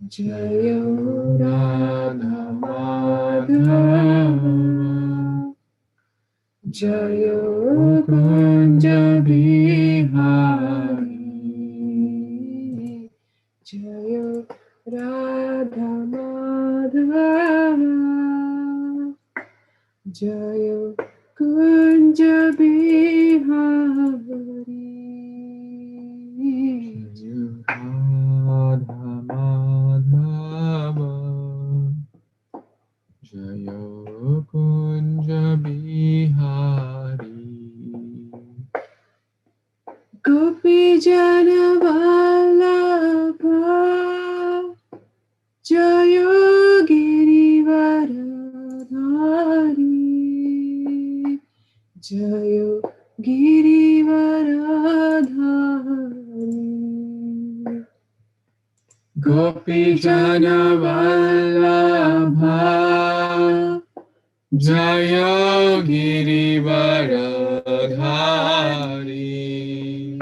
Jaya Radha Madhava Jaya Kunja Bihari Jaya Radha Madhava Jaya Kunja Bihari Radha Madhava Jaya Kunja Bihari Gopi Jana Vallabha Jaya Girivaradhari Jaya Girivaradhari Gopi Jana Vallabha Jaya Girivaradhari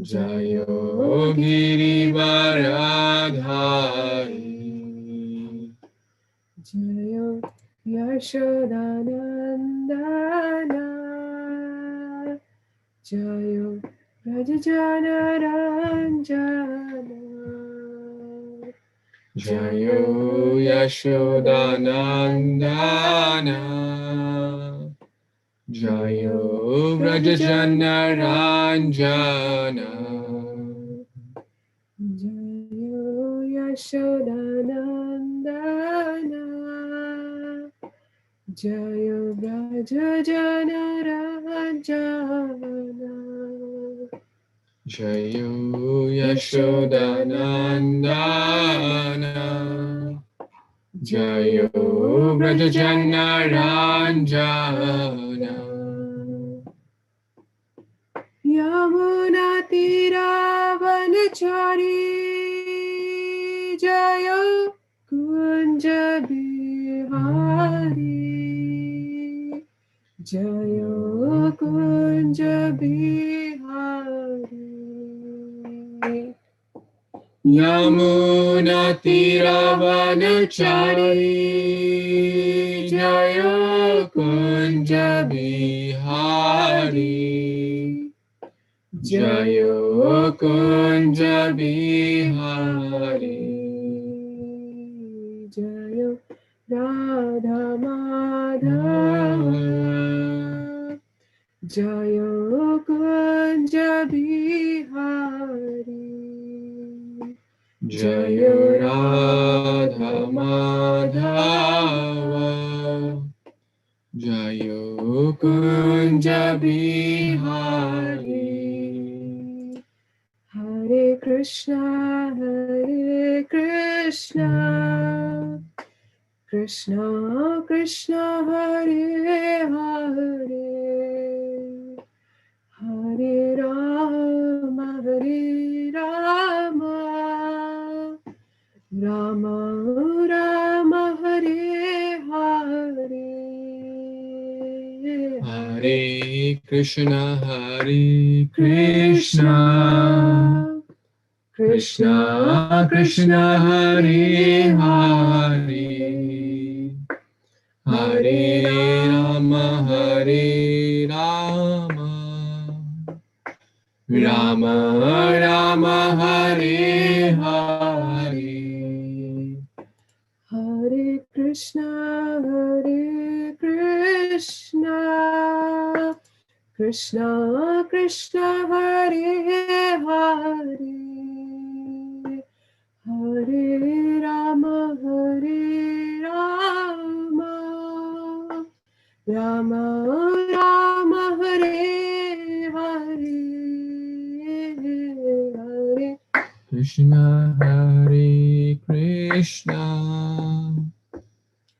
Jaya Girivaradhari Jaya Yashodanandana Jaya Rajajana Ranjana Jaya Yashodanandana Jaya Rajajana Ranjana Jaya Yashodanandana Jaya Rajajana Ranjana Jaya Yashodanandana Jaya Rajajana Ranjana Yamuna Tiravanachari Jaya Kunja Bihari Jaya Kunja Bihari Yamuna Tiravanachari Jaya Kunja Bihari Jaya Kunja Bihari Jaya Radha Madhava Jaya Kunja Bihari Jaya Radha Madhava Jaya Kunja Bihari Hare Kṛṣṇa Kṛṣṇa Kṛṣṇa Hare Hare Hare Rama Rama Rama Hare Hare Hare Kṛṣṇa Kṛṣṇa Kṛṣṇa Hare Hare Hare Rama Rama Rama Hare Hare Hare Kṛṣṇa Kṛṣṇa Kṛṣṇa Hare Hare Hare Rama Rama Rama Hare Hare Hare Kṛṣṇa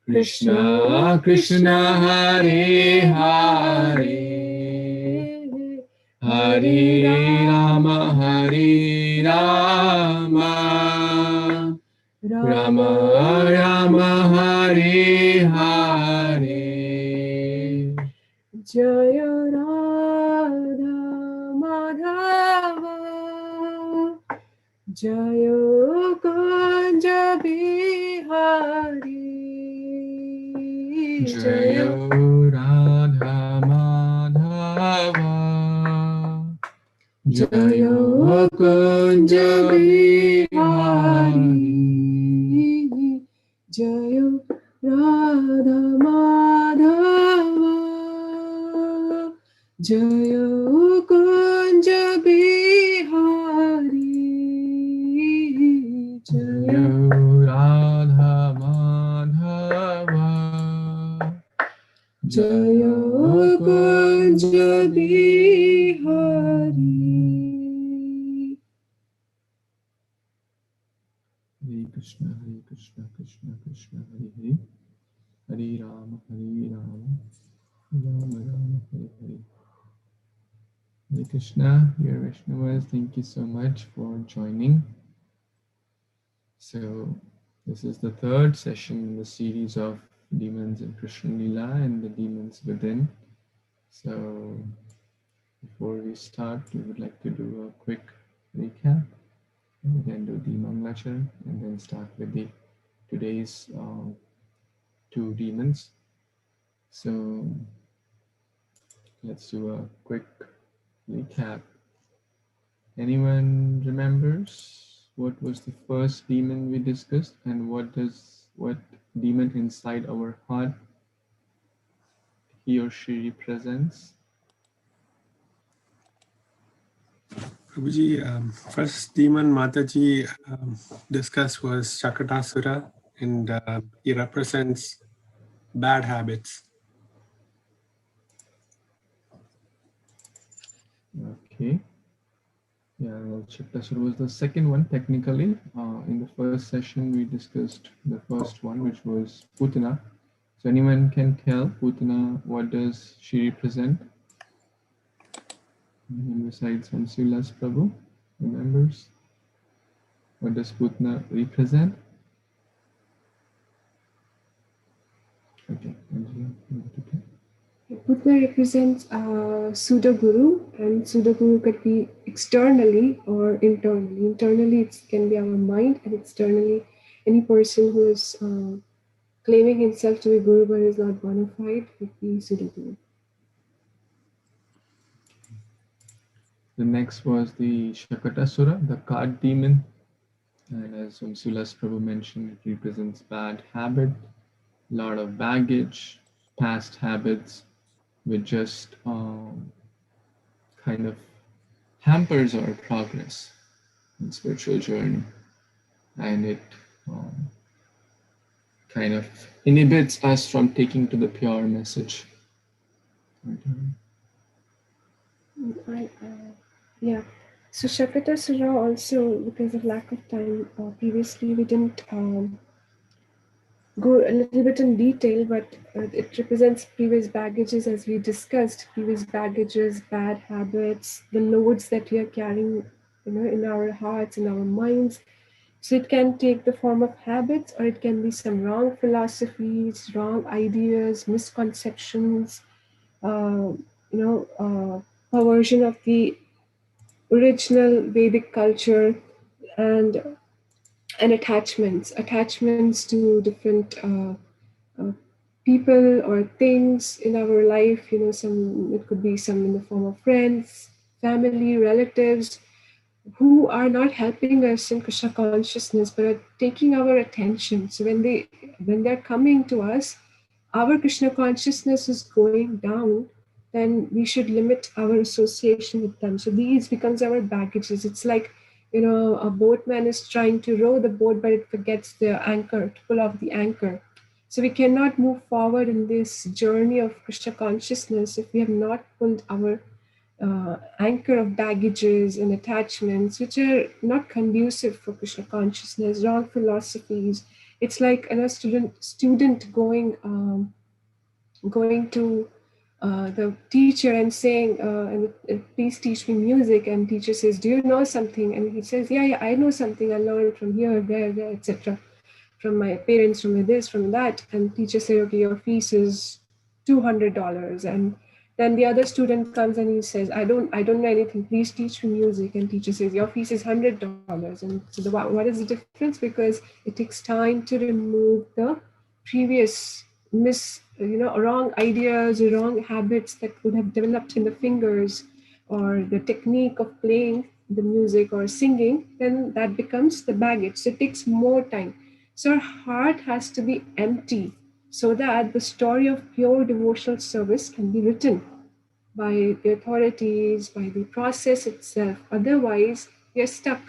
Kṛṣṇa Kṛṣṇa Hare Hare Hare Rama Rama Rama Hare Hare Jaya Radha Madhava Jaya Kunja Jayo Radha Madhava Jayo Kunja Bihari Jayo Radha Madhava Jayo Kunja Bihari Jayo Radha Madhava Jayo Kunja Bihari. Hare Krishna, Krishna Krishna, Hare Hare, Hare Rama, Rama Rama, Hare Hare. Hare Krishna, dear Vaishnavas, thank you so much for joining. So, this is the third session in the series of demons in Kṛṣṇa Lila and the demons within. So, before we start, we would like to do a quick recap. We then do the Manglacharan and then start with the today's two demons. So let's do a quick recap. Anyone remembers what was the first demon we discussed and what demon inside our heart he or she represents? Prabhuji, first demon Mataji discussed was Shakatasura, and he represents bad habits. Okay. Yeah, Shaktasura was the second one technically. In the first session, we discussed the first one, which was Putana. So anyone can tell Putana, what does she represent? And besides Hamsulas Prabhu, remembers? What does Putana represent? Okay, Putana represents pseudo guru, and pseudo guru could be externally or internally. Internally, it can be our mind, and externally, any person who is claiming himself to be guru but is not bona fide would be pseudo guru. The next was the Shakatasura, the card demon. And as Sulas Prabhu mentioned, it represents bad habit, a lot of baggage, past habits, which just kind of hampers our progress in spiritual journey. And it kind of inhibits us from taking to the pure message. Yeah. So Shakatasura also, because of lack of time, previously we didn't go a little bit in detail, but it represents previous baggages, as we discussed, previous baggages, bad habits, the loads that we are carrying, in our hearts, in our minds. So it can take the form of habits, or it can be some wrong philosophies, wrong ideas, misconceptions, perversion of the original Vedic culture, and attachments to different people or things in our life. It could be some in the form of friends, family, relatives, who are not helping us in Krishna consciousness, but are taking our attention. So when they're coming to us, our Krishna consciousness is going down, then we should limit our association with them. So these becomes our baggages. It's like, a boatman is trying to row the boat, but it forgets the anchor, to pull off the anchor. So we cannot move forward in this journey of Krishna consciousness if we have not pulled our anchor of baggages and attachments, which are not conducive for Krishna consciousness, wrong philosophies. It's like a student going to the teacher and saying, please teach me music. And teacher says, do you know something? And he says, yeah, I know something. I learned from here, there, etc. From my parents, from this, from that. And teacher says, okay, your fees is $200. And then the other student comes and he says, I don't know anything. Please teach me music. And teacher says, your fees is $100. And so what is the difference? Because it takes time to remove the previous wrong ideas or wrong habits that would have developed in the fingers or the technique of playing the music or singing, then that becomes the baggage. So it takes more time. So our heart has to be empty so that the story of pure devotional service can be written by the authorities, by the process itself. Otherwise, we are stuck.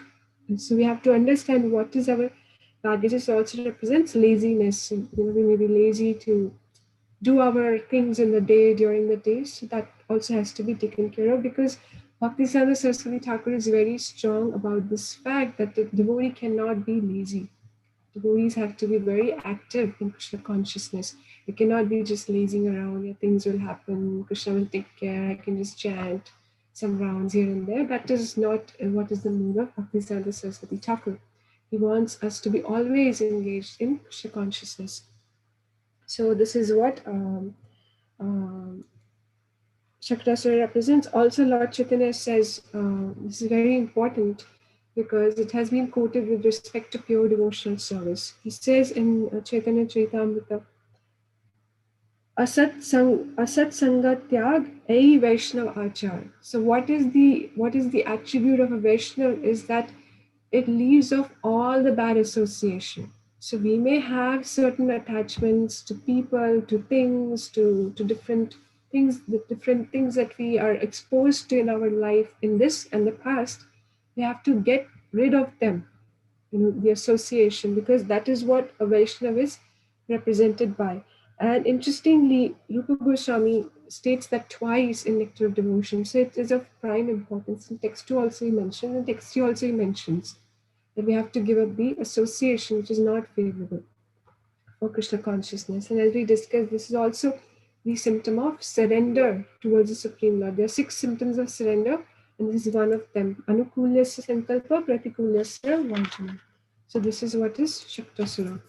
And so we have to understand what is our baggages. Also represents laziness. So, we may be lazy to do our things in the day, during the day. So that also has to be taken care of, because Bhaktisiddhanta Saraswati Thakur is very strong about this fact that the devotee cannot be lazy. Devotees have to be very active in Krishna consciousness. You cannot be just lazing around. Yeah, things will happen. Krishna will take care. I can just chant some rounds here and there. That is not what is the mood of Bhaktisiddhanta Saraswati Thakur. He wants us to be always engaged in Krishna consciousness. So this is what Shaktasura represents. Also, Lord Chaitanya says, this is very important because it has been quoted with respect to pure devotional service. He says in Chaitanya Charitamrita, Asat Sanga Tyag Ei Vaishnav Achar. So what is the attribute of a Vaishnav is that it leaves off all the bad association. So we may have certain attachments to people, to things, to different things, the different things that we are exposed to in our life in this and the past. We have to get rid of them, the association, because that is what a Vaishnava is represented by. And interestingly, Rupa Goswami states that twice in Nectar of Devotion. So it is of prime importance. In text 2 also he mentioned, and text 3 also he mentions that we have to give up the association which is not favorable for Krishna consciousness. And as we discussed, this is also the symptom of surrender towards the Supreme Lord. There are 6 symptoms of surrender, and this is one of them. Anukulyasya sankalpa pratikulyasya vanchana. So this is what is Shaktasura.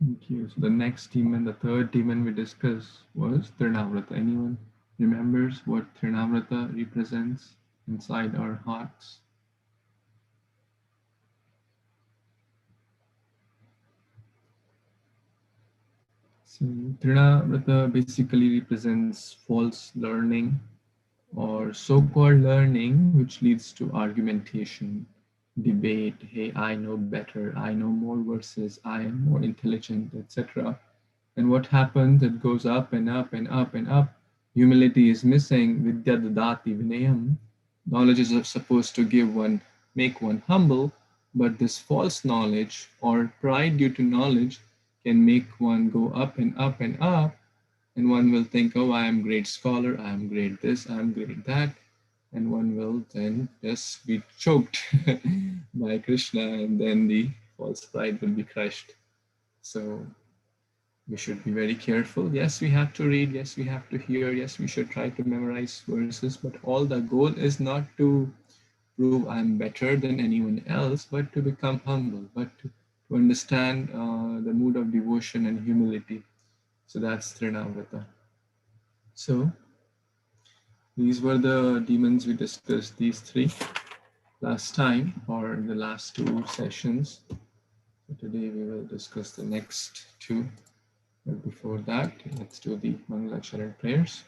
Thank you. So the next demon, the third demon we discussed was Trinavrata. Anyone remembers what Trinavrata represents inside our hearts? So Trinavrata basically represents false learning or so-called learning which leads to argumentation, debate. Hey, I know better, I know more verses, I am more intelligent, etc. And what happens? It goes up and up and up and up. Humility is missing. Vidya dadati vinayam. Knowledge is supposed to make one humble, but this false knowledge or pride due to knowledge can make one go up and up and up. And one will think, oh, I am great scholar, I am great this, I am great that. And one will then just be choked by Krishna, and then the false pride will be crushed. So we should be very careful. Yes, we have to read. Yes, we have to hear. Yes, we should try to memorize verses. But all the goal is not to prove I'm better than anyone else, but to become humble, but to understand the mood of devotion and humility. So that's Trinavrata. So these were the demons we discussed, these 3 last time, or in the last 2 sessions. So today we will discuss the next 2. But before that, let's do the Mangalacharan prayers.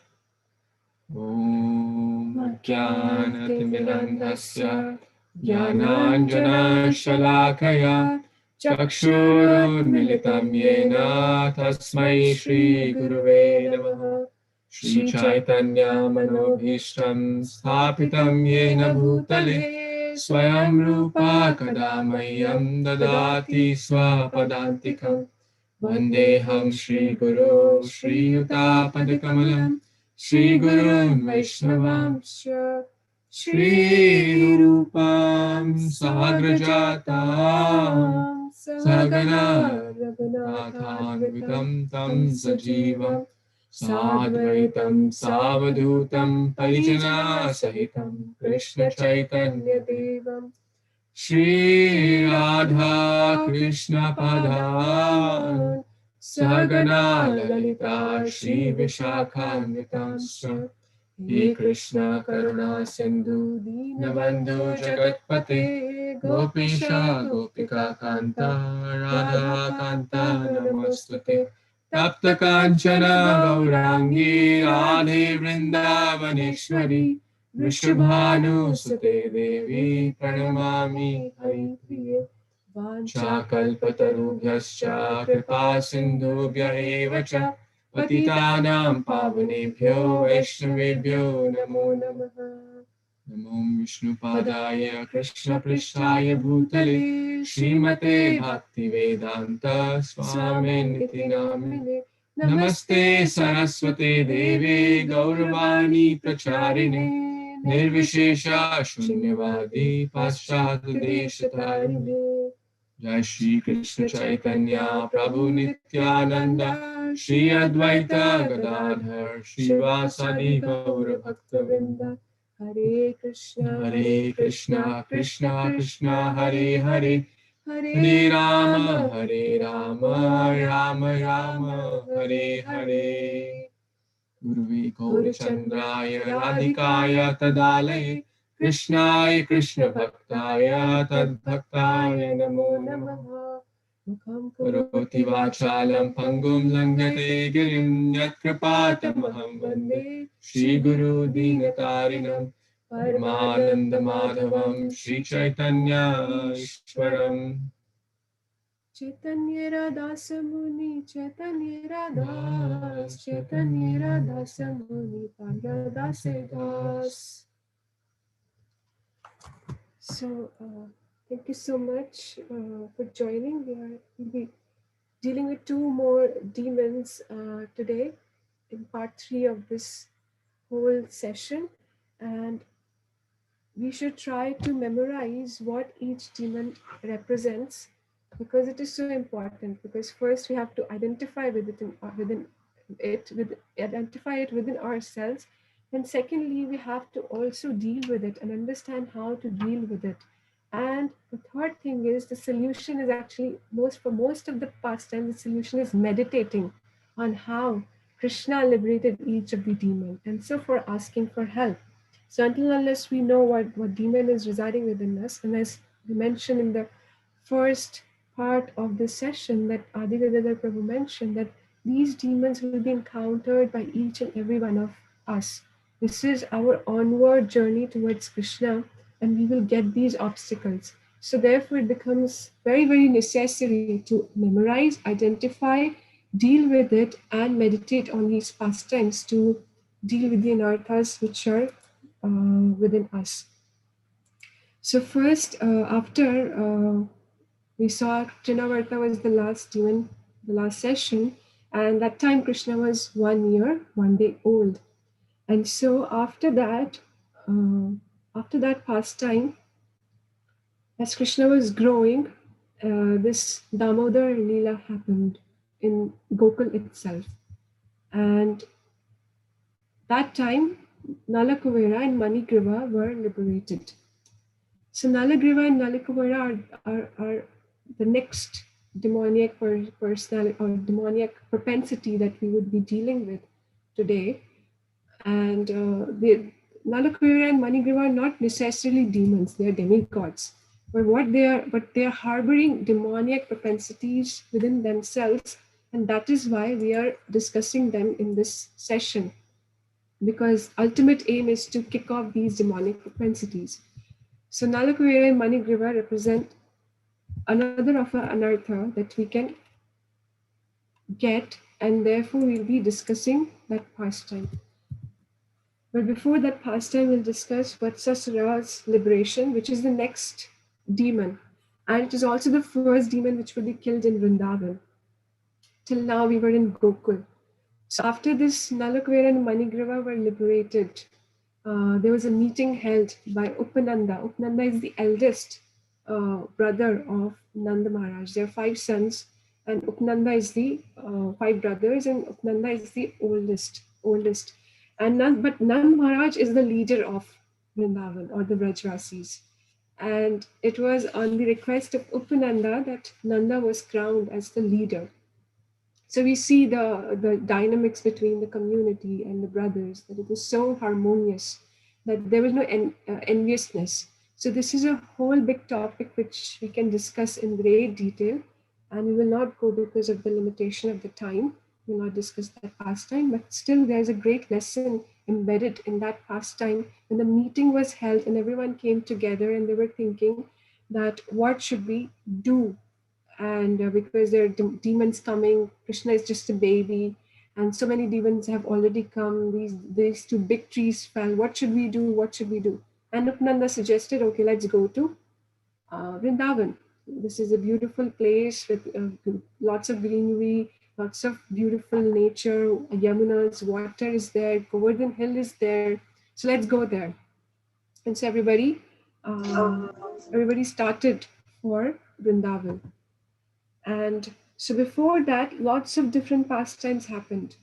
Om Jnanatimidandhasya Jnananjana Shalakaya Chakshurunmilitam Yena Tasmai Shri Gurave Namaha. Shri Chaitanya Manobhishtam Sthapitam Yena Bhutale Swayam Rupa Kadamayam Dadati Swapadantikam. Vandeham Shri Guru Shri Yuta Padakamalam Shri Gurun Vaishnavamsya Shri Rupam Sahagrajatam Sagana Raghunathanvitam Tam Sajivam Sadvaitam Savadutam Parijana Sahitam Krishna Chaitanya Devam Shri Radha Krishna Padhan Sagana Lalita Shri Vishakhanvitamsya He Krishna Karuna Sindhu Dinabandhu Jagatpate Gopisha Gopika Kanta Radha Kanta Namostute Tapta Kanchana Gaurangi Radhe Vrindavaneshwari Vrishabhanu Sute Devi Pranamami Hari Priye Vañśākalpatarubhyascha Kripa Sindhubhya eva cha Patitanam Pavanebhyo Vaishnavebhyo Namo Namaha Namo Vishnupadaya Krishna Prishtaya Bhutale Śrīmate Bhaktivedanta Swaminithi Namine Namaste Saraswate Deve Gauravani Pracharine Nirvishesha Shunyavadi Paschatadeshatarine Jai Shri Krishna Chaitanya Prabhu Nityananda Shri Advaita Gadadhar Shivasadi Gaura Bhaktavinda Hare Krishna Krishna Krishna Hare Hare Hare Rama Rama Rama Hare Hare Guruvi Gaurachandraya Radhikaya Tadalaye Krishnaya Krishna Bhaktaya Tadbhaktaya Namo Namaha Mukham Karoti Vachalam Pangum Langate Girim Yatkrapatamaham Vande Shri Guru Dinatarinam Paramananda Madhavam Shri Chaitanya Ishwaram Chaitanya Radhasa Muni Chaitanya Radhas Chaitanya Radhasa Muni Radhasa Das. So thank you so much for joining. We'll be dealing with two more demons today in part 3 of this whole session, and we should try to memorize what each demon represents, because it is so important. Because first we have to identify with it identify it within ourselves, and secondly we have to also deal with it and understand how to deal with it. And the third thing is, the solution is actually, for most of the pastime, the solution is meditating on how Krishna liberated each of the demons, and so for asking for help. So until unless we know what demon is residing within us, and as we mentioned in the first part of this session, that Adi Gadadhar Prabhu mentioned, that these demons will be encountered by each and every one of us. This is our onward journey towards Krishna, and we will get these obstacles. So therefore it becomes very, very necessary to memorize, identify, deal with it, and meditate on these pastimes to deal with the anarthas which are within us. So first, after we saw Trinavarta was the last demon, the last session, and that time Krishna was 1 year, 1 day old. And so after that pastime, as Krishna was growing, this Damodar Leela happened in Gokul itself. And that time, Nalakuvera and Manigriva were liberated. So Nalagriva and Nalakuvera are the next demoniac personality or demoniac propensity that we would be dealing with today. And the Nalakuvera and Manigriva are not necessarily demons; they are demigods. But they are harboring demoniac propensities within themselves, and that is why we are discussing them in this session. Because ultimate aim is to kick off these demonic propensities. So Nalakuvera and Manigriva represent another of an anartha that we can get, and therefore we'll be discussing that pastime. But before that pastime, we'll discuss Vatsasura's liberation, which is the next demon. And it is also the first demon which will be killed in Vrindavan. Till now we were in Gokul. So after this, Nalakuvera and Manigriva were liberated. There was a meeting held by Upananda. Upananda is the eldest brother of Nanda Maharaj. There are 5 sons, and Upananda is the 5 brothers, and Upananda is the oldest. And Nanda Maharaj is the leader of Vrindavan, or the Brajvasis. And it was on the request of Upananda that Nanda was crowned as the leader. So we see the dynamics between the community and the brothers, that it was so harmonious, that there was no enviousness. So this is a whole big topic which we can discuss in great detail, and we will not go because of the limitation of the time. We will not discuss that pastime, but still there's a great lesson embedded in that pastime. When the meeting was held and everyone came together and they were thinking that what should we do, and because there are demons coming, Krishna is just a baby, and so many demons have already come. These two big trees fell. What should we do? What should we do? And Upnanda suggested, okay, let's go to Vrindavan. This is a beautiful place with lots of greenery, lots of beautiful nature. Yamuna's water is there. Govardhan Hill is there. So let's go there. And so everybody started for Vrindavan. And so before that, lots of different pastimes happened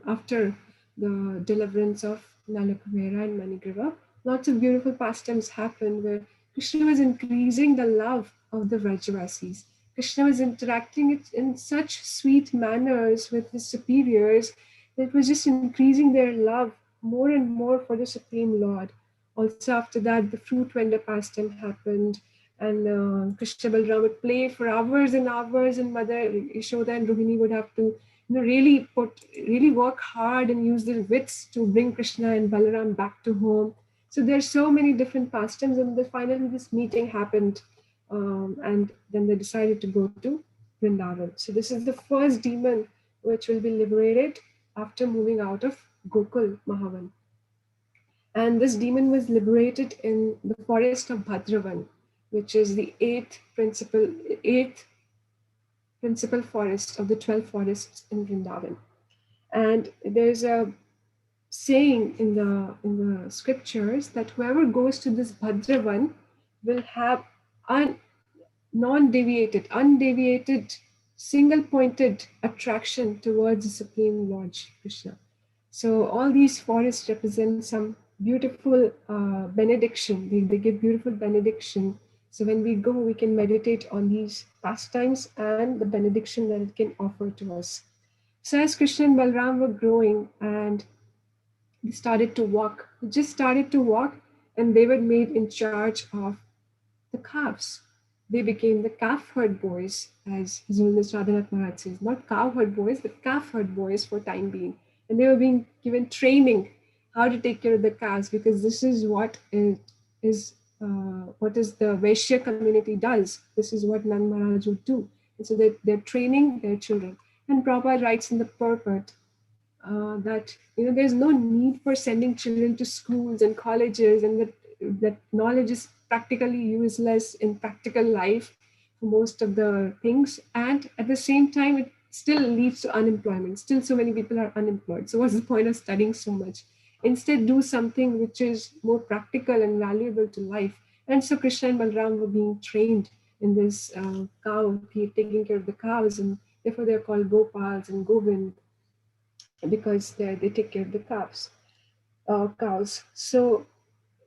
after the deliverance of Nalakuvera and Manigriva. Lots of beautiful pastimes happened where Krishna was increasing the love of the Vrajavasis. Krishna was interacting it in such sweet manners with his superiors that it was just increasing their love more and more for the Supreme Lord. Also after that, the fruit vendor pastime happened, and Krishna Balram would play for hours and hours, and Mother Yashoda and Rohini would have to really work hard and use their wits to bring Krishna and Balaram back to home. So there's so many different pastimes, and then finally this meeting happened, and then they decided to go to Vrindavan. So this is the first demon which will be liberated after moving out of Gokul Mahavan. And this demon was liberated in the forest of Bhadravan, which is the eighth principal forest of the 12 forests in Vrindavan. And there's a saying in the scriptures that whoever goes to this Bhadravan will have undeviated, single-pointed attraction towards the Supreme Lord Krishna. So all these forests represent some beautiful benediction. They give beautiful benediction. So when we go, we can meditate on these pastimes and the benediction that it can offer to us. So as Krishna and Balram were growing and they started to walk, and they were made in charge of the calves. They became the calf herd boys, as His Holiness Radhanath Maharaj says, not cow herd boys, but calf herd boys for time being. And they were being given training how to take care of the calves, because this is what the Vaishya community does. This is what Nand Maharaj would do. And so they're training their children. And Prabhupada writes in the purport that there's no need for sending children to schools and colleges, and that knowledge is practically useless in practical life for most of the things. And at the same time, it still leads to unemployment. Still so many people are unemployed. So what's the point of studying so much? Instead, do something which is more practical and valuable to life. And so Krishna and Balram were being trained in this taking care of the cows, and therefore they're called Gopals and Govind, because they take care of the cows. So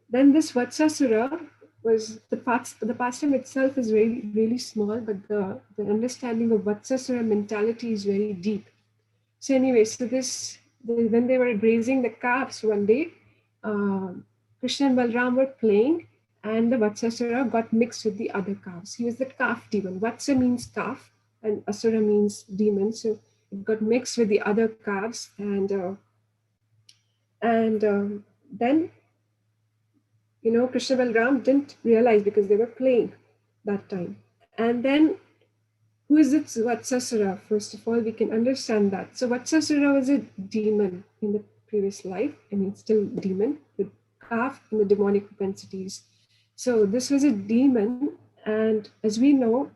then this Vatsasura was the pastime itself is really, really small, but the understanding of Vatsasura mentality is very deep. So anyway, when they were grazing the calves one day, Krishna and Balram were playing, and the Vatsasura got mixed with the other calves. He was the calf demon. Vatsa means calf, and Asura means demon. So it got mixed with the other calves, and then Krishna Balram didn't realize, because they were playing that time. And then, who is it Vatsasura? First of all, we can understand that. So Vatsasura was a demon in the previous life, and it's still a demon with calf and the demonic propensities. So this was a demon, and as we know,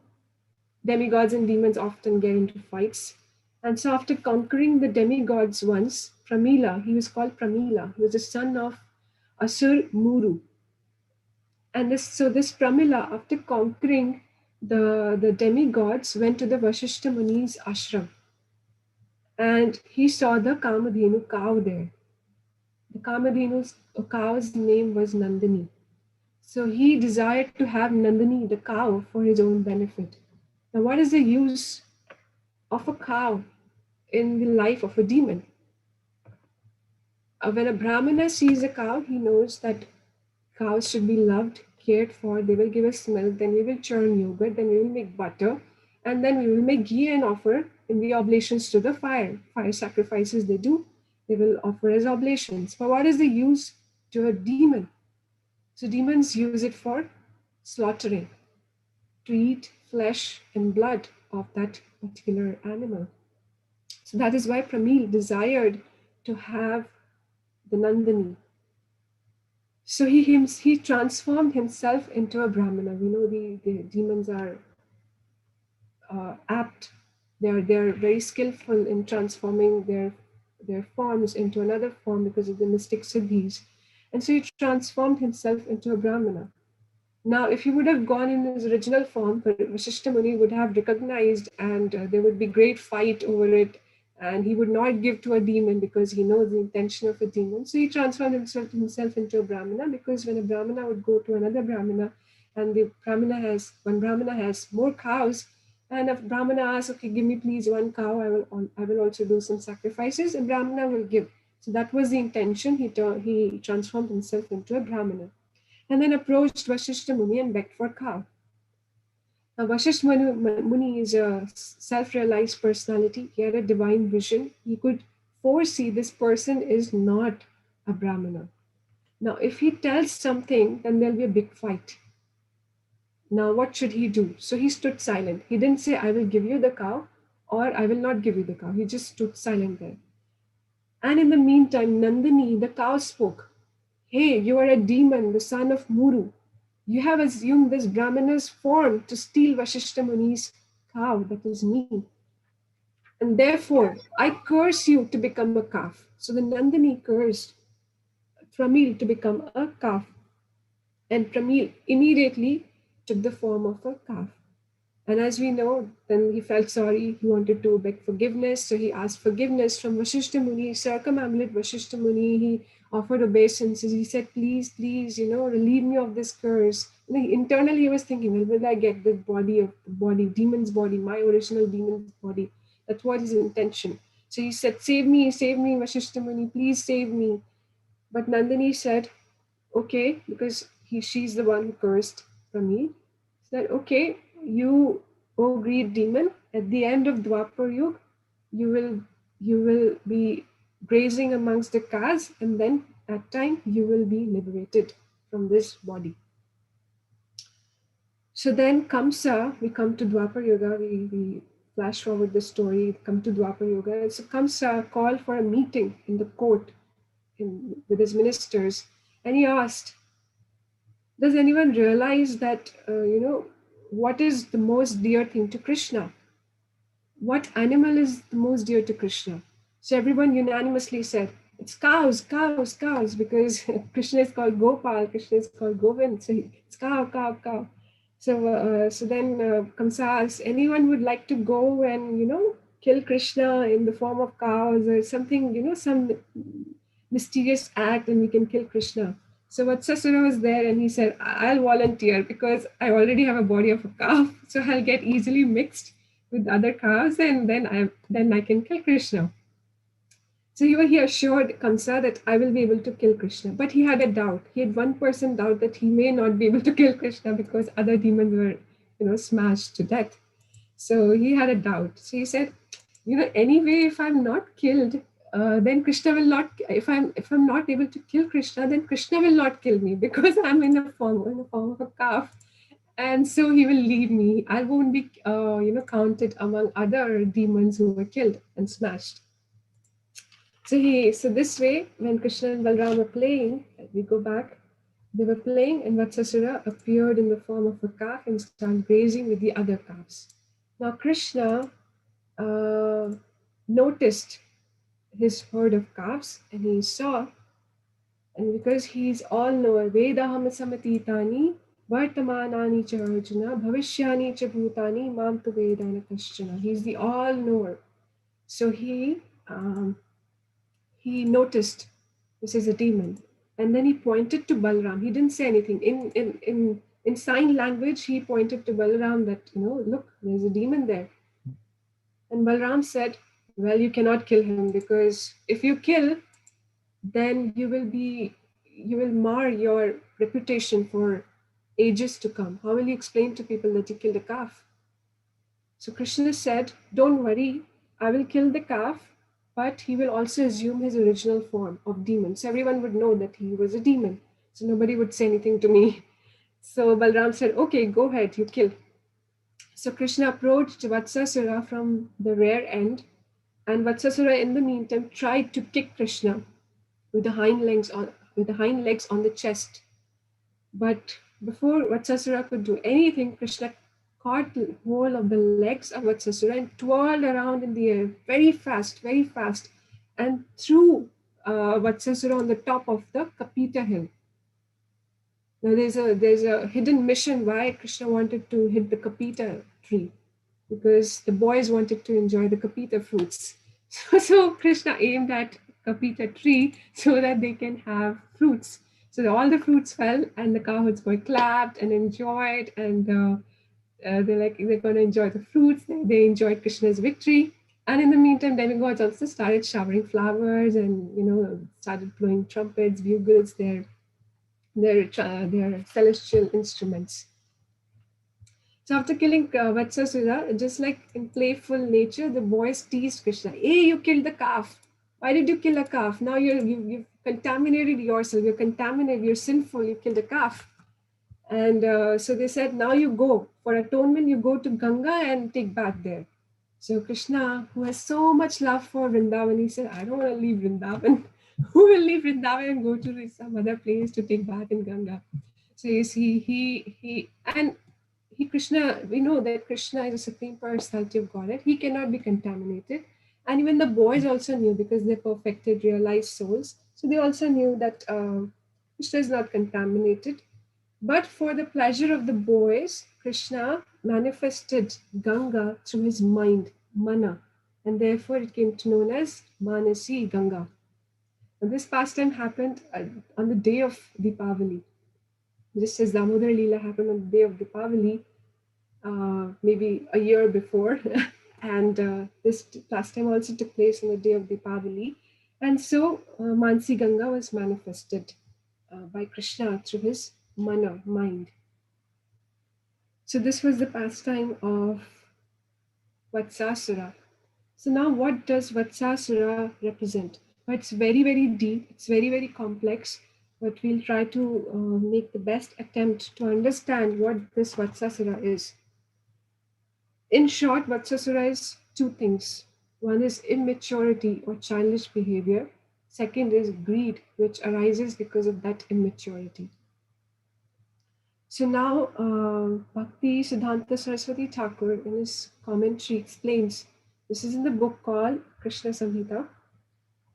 demigods and demons often get into fights. And so after conquering the demigods once, Pramila, he was called Pramila, he was the son of Asur Muru. And this Pramila, after conquering the demigods, went to the Vasishta Muni's ashram. And he saw the Kamadhenu cow there. The Kamadhenu's cow's name was Nandini. So he desired to have Nandini, the cow, for his own benefit. Now, what is the use of a cow in the life of a demon. When a Brahmana sees a cow, he knows that cows should be loved, cared for. They will give us milk, then we will churn yogurt, then we will make butter, and then we will make ghee and offer in the oblations to the fire. Fire sacrifices they do, they will offer as oblations. But what is the use to a demon? So demons use it for slaughtering, to eat flesh and blood of that particular animal. So that is why Pramil desired to have the Nandini. So he transformed himself into a Brahmana. We know the demons are apt. They're very skillful in transforming their forms into another form because of the mystic siddhis. And so he transformed himself into a Brahmana. Now, if he would have gone in his original form, Vasishtha Muni would have recognized, and there would be great fight over it, and he would not give to a demon because he knows the intention of a demon. So he transformed himself into a Brahmana, because when a Brahmana would go to another Brahmana, and one Brahmana has more cows, and if Brahmana asks, okay, give me please one cow, I will also do some sacrifices, and Brahmana will give. So that was the intention. He transformed himself into a Brahmana, and then approached Vasishtha Muni and begged for a cow. Now, Vasishtha Muni is a self-realized personality. He had a divine vision. He could foresee this person is not a Brahmana. Now, if he tells something, then there'll be a big fight. Now, what should he do? So he stood silent. He didn't say, I will give you the cow, or I will not give you the cow. He just stood silent there. And in the meantime, Nandini, the cow, spoke. Hey, you are a demon, the son of Muru. You have assumed this Brahmana's form to steal Vasishtha Muni's cow, that is me. And therefore, I curse you to become a calf. So the Nandini cursed Pramil to become a calf. And Pramil immediately took the form of a calf. And as we know, then he felt sorry. He wanted to beg forgiveness. So he asked forgiveness from Vasishtha Muni, circumambulate Vasishtha Muni. He offered obeisances. He said, please, relieve me of this curse. Internally, he was thinking, well, will I get the demon's body, my original demon's body? That's what his intention. So he said, save me, Vasishtha Muni, please save me. But Nandini said, okay, because she's the one who cursed Pramil. Said, okay, you, O great demon, at the end of Dwapar Yuga, you will be grazing amongst the cows, and then at time you will be liberated from this body. So then Kamsa, we come to Dwapar Yuga, we flash forward the story, come to Dwapar Yuga. So Kamsa called for a meeting in the court with his ministers, and he asked, does anyone realize that, what is the most dear thing to Kṛṣṇa? What animal is the most dear to Kṛṣṇa? So everyone unanimously said, it's cows, because Kṛṣṇa is called Gopal, Kṛṣṇa is called Govind, so it's cow. So then Kamsa asked, anyone would like to go and, kill Kṛṣṇa in the form of cows or something, some mysterious act, and we can kill Kṛṣṇa. So Vatsasura was there, and he said, I'll volunteer because I already have a body of a calf, so I'll get easily mixed with other cows, and then I can kill Kṛṣṇa. So he assured Kamsa that I will be able to kill Kṛṣṇa. But he had a doubt. He had 1% doubt that he may not be able to kill Kṛṣṇa because other demons were, smashed to death. So he had a doubt. So he said, anyway, if I'm not killed, then Kṛṣṇa will not. If I'm not able to kill Kṛṣṇa, then Kṛṣṇa will not kill me because I'm in a form of a calf, and so he will leave me. I won't be, counted among other demons who were killed and smashed. So this way, when Kṛṣṇa and Balram were playing, we go back. They were playing, and Vatsasura appeared in the form of a calf and started grazing with the other calves. Now Kṛṣṇa noticed his herd of calves, and he saw, and because he's all-knower, Vedaham samatitani vartamanani cha arjuna bhavishyani cha bhutani mam tu vedana kaśchana. He's the all-knower. So he noticed this is a demon, and then he pointed to Balram. He didn't say anything. In sign language, he pointed to Balram that, look, there's a demon there. And Balram said, well, you cannot kill him, because if you kill, then you will mar your reputation for ages to come. How will you explain to people that you killed a calf? So Krishna said, don't worry, I will kill the calf, but he will also assume his original form of demon. So everyone would know that he was a demon. So nobody would say anything to me. So Balram said, okay, go ahead, you kill. So Krishna approached Vatsasura from the rear end, and Vatsasura in the meantime tried to kick Krishna with the hind legs on the chest. But before Vatsasura could do anything, Krishna caught hold of the legs of Vatsasura and twirled around in the air very fast, and threw Vatsasura on the top of the Kapita hill. Now there's a hidden mission why Krishna wanted to hit the Kapita tree, because the boys wanted to enjoy the Kapita fruits. So Krishna aimed at Kapita tree so that they can have fruits. So all the fruits fell, and the cowherds boy clapped and enjoyed, and they're going to enjoy the fruits. They enjoyed Krishna's victory. And in the meantime, demigods also started showering flowers and started blowing trumpets, bugles, their celestial instruments. So after killing Vatsasura, just like in playful nature, the boys teased Krishna. Hey, you killed the calf. Why did you kill a calf? Now you've contaminated yourself. You're contaminated. You're sinful. You killed a calf. And so they said, now you go. For atonement, you go to Ganga and take bath there. So Krishna, who has so much love for Vrindavan, he said, I don't want to leave Vrindavan. Who will leave Vrindavan and go to some other place to take bath in Ganga? So you see, Krishna, we know that Krishna is a supreme personality of Godhead. He cannot be contaminated. And even the boys also knew, because they're perfected, realized souls. So they also knew that Krishna is not contaminated. But for the pleasure of the boys, Krishna manifested Ganga through his mind, mana. And therefore it came to known as Manasi Ganga. And this pastime happened on the day of Deepavali. Just as Damodar Leela happened on the day of Deepavali, maybe a year before. And this pastime also took place on the day of Deepavali. And so Manasi Ganga was manifested by Krishna through his mana, mind. So this was the pastime of Vatsasura. So now what does Vatsasura represent? Well, it's very, very deep. It's very, very complex. But we'll try to make the best attempt to understand what this Vatsasura is. In short, Vatsasura is two things. One is immaturity or childish behavior. Second is greed, which arises because of that immaturity. So now, Bhakti Siddhanta Saraswati Thakur in his commentary explains, this is in the book called Krishna Samhita.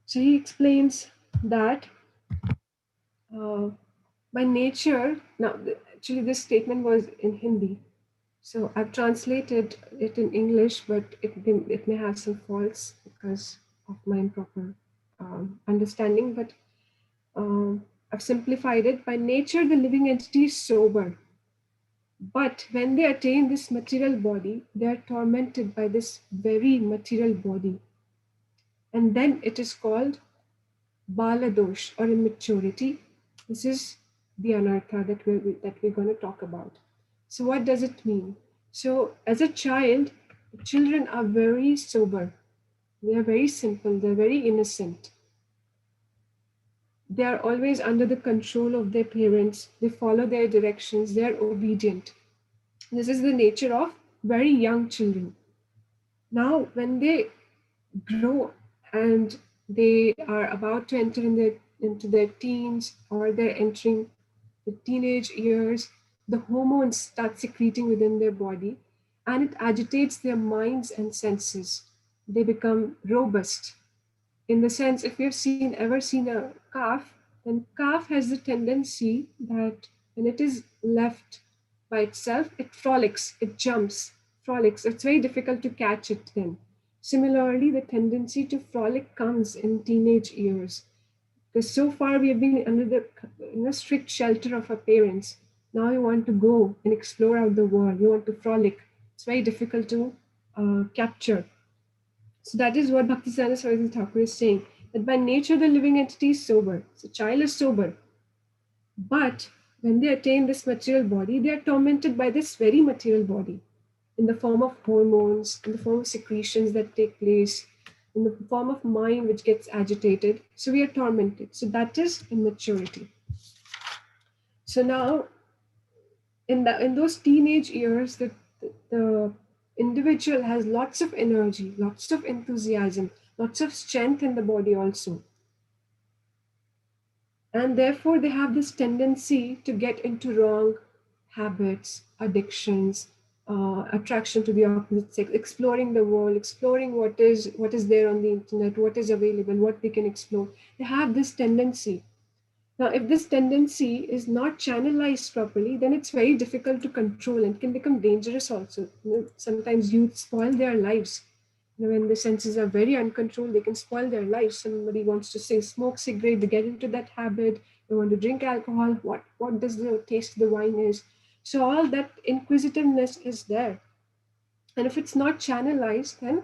So he explains that by nature, now actually this statement was in Hindi. So I've translated it in English, but it may have some faults because of my improper understanding. But I've simplified it. By nature, the living entity is sober. But when they attain this material body, they are tormented by this very material body. And then it is called Baladosh or immaturity. This is the anartha that we're going to talk about. So what does it mean? So as a child, children are very sober. They are very simple. They're very innocent. They are always under the control of their parents. They follow their directions. They are obedient. This is the nature of very young children. Now, when they grow and they are about to enter into their teens, or they're entering the teenage years, the hormones start secreting within their body, and it agitates their minds and senses. They become robust. In the sense, if you've ever seen a calf, then calf has the tendency that when it is left by itself, it frolics, it jumps, frolics. It's very difficult to catch it then. Similarly, the tendency to frolic comes in teenage years. Because so far we have been under the strict shelter of our parents. Now you want to go and explore out the world. You want to frolic. It's very difficult to capture. So that is what Bhaktisiddhanta Saraswati Thakur is saying, that by nature the living entity is sober. So child is sober. But when they attain this material body, they are tormented by this very material body in the form of hormones, in the form of secretions that take place, in the form of mind which gets agitated. So we are tormented. So that is immaturity. So now, in those teenage years, the individual has lots of energy, lots of enthusiasm, lots of strength in the body also. And therefore, they have this tendency to get into wrong habits, addictions, attraction to the opposite sex, exploring the world, exploring what is there on the internet, what is available, what we can explore. They have this tendency. Now, if this tendency is not channelized properly, then it's very difficult to control and can become dangerous also. Sometimes youth spoil their lives. When the senses are very uncontrolled, they can spoil their lives. Somebody wants to say smoke cigarette, they get into that habit. They want to drink alcohol. What does the taste of the wine is? So all that inquisitiveness is there. And if it's not channelized, then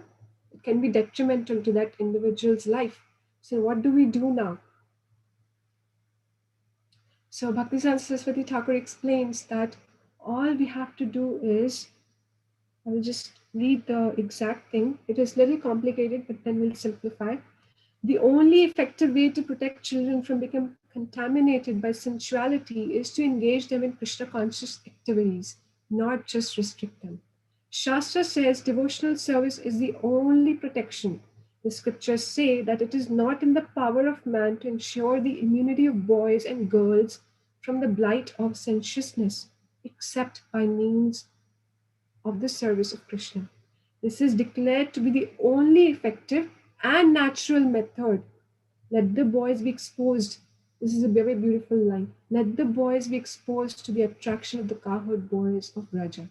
it can be detrimental to that individual's life. So what do we do now? So Bhaktisiddhanta Saraswati Thakur explains that all we have to do is, I will just read the exact thing. It is a little complicated, but then we'll simplify. The only effective way to protect children from becoming contaminated by sensuality is to engage them in Krishna conscious activities, not just restrict them. Shastra says devotional service is the only protection. The scriptures say that it is not in the power of man to ensure the immunity of boys and girls from the blight of sensuousness, except by means of the service of Krishna. This is declared to be the only effective and natural method. Let the boys be exposed. This is a very beautiful line. Let the boys be exposed to the attraction of the cowherd boys of Raja.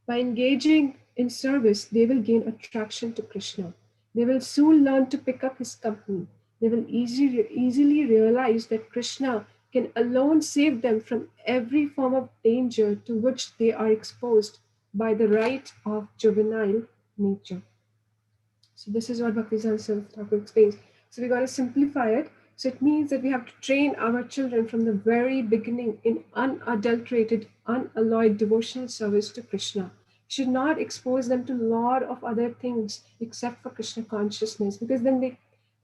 By engaging in service, they will gain attraction to Krishna. They will soon learn to pick up his company. They will easily realize that Krishna can alone save them from every form of danger to which they are exposed by the right of juvenile nature. So this is what Bhaktisiddhanta Thakur explains. So we got to simplify it. So it means that we have to train our children from the very beginning in unadulterated, unalloyed devotional service to Krishna. Should not expose them to a lot of other things except for Krishna consciousness, because then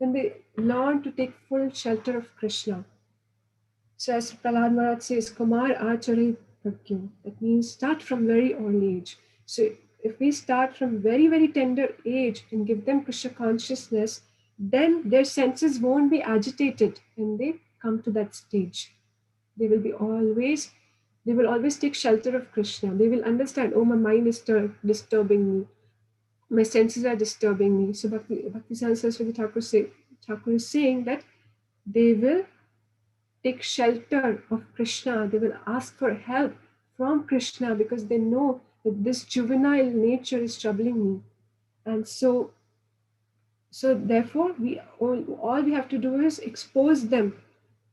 they learn to take full shelter of Krishna. So as Prahlad Maharaj says, Kumar Achare Pragyo. That means start from very early age. So if we start from very, very tender age and give them Krishna consciousness, then their senses won't be agitated when they come to that stage. They will always take shelter of Krishna. They will understand, oh, my mind is disturbing me. My senses are disturbing me. So Bhaktisiddhanta Saraswati Thakur is saying that they will take shelter of Krishna. They will ask for help from Krishna because they know that this juvenile nature is troubling me. And so therefore, all we have to do is expose them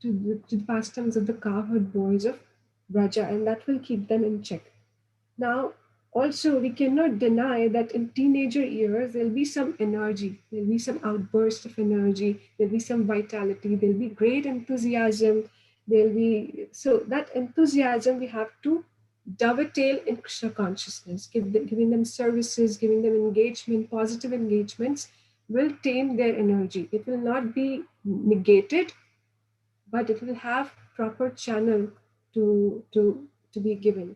to the pastimes of the cowherd boys of Braja, and that will keep them in check. Now, also, we cannot deny that in teenager years, there'll be some energy, there'll be some outburst of energy, there'll be some vitality, there'll be great enthusiasm, so that enthusiasm we have to dovetail in Krishna consciousness, giving them services, giving them engagement, positive engagements will tame their energy. It will not be negated, but it will have proper channel to be given.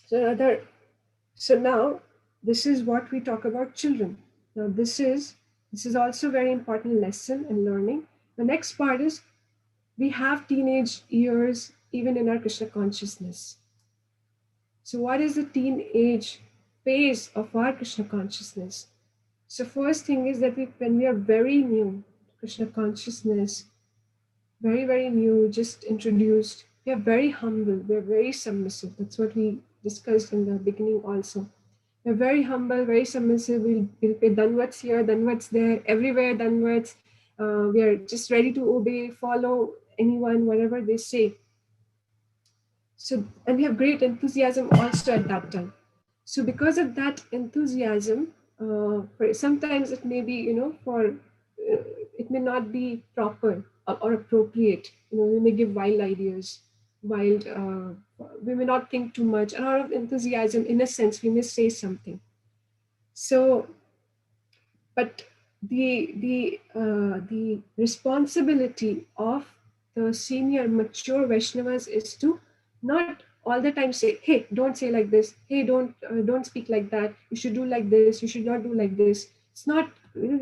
So now this is what we talk about children. Now this is also a very important lesson and learning. The next part is we have teenage years even in our Krishna consciousness. So what is the teenage phase of our Krishna consciousness? So first thing is that when we are very new to Krishna consciousness, very, very new, just introduced, we are very humble, we are very submissive. That's what we discussed in the beginning also. We're very humble, very submissive. We'll pay danvats here, danvats there, everywhere danvats. We are just ready to obey, follow anyone, whatever they say. So, and we have great enthusiasm also at that time. So because of that enthusiasm, Sometimes it may be, it may not be proper or appropriate. We may give wild ideas, we may not think too much, and out of enthusiasm, in a sense, we may say something. So, but the responsibility of the senior mature Vaishnavas is to not all the time say, hey, don't say like this, hey, don't speak like that, you should do like this, you should not do like this. It's not,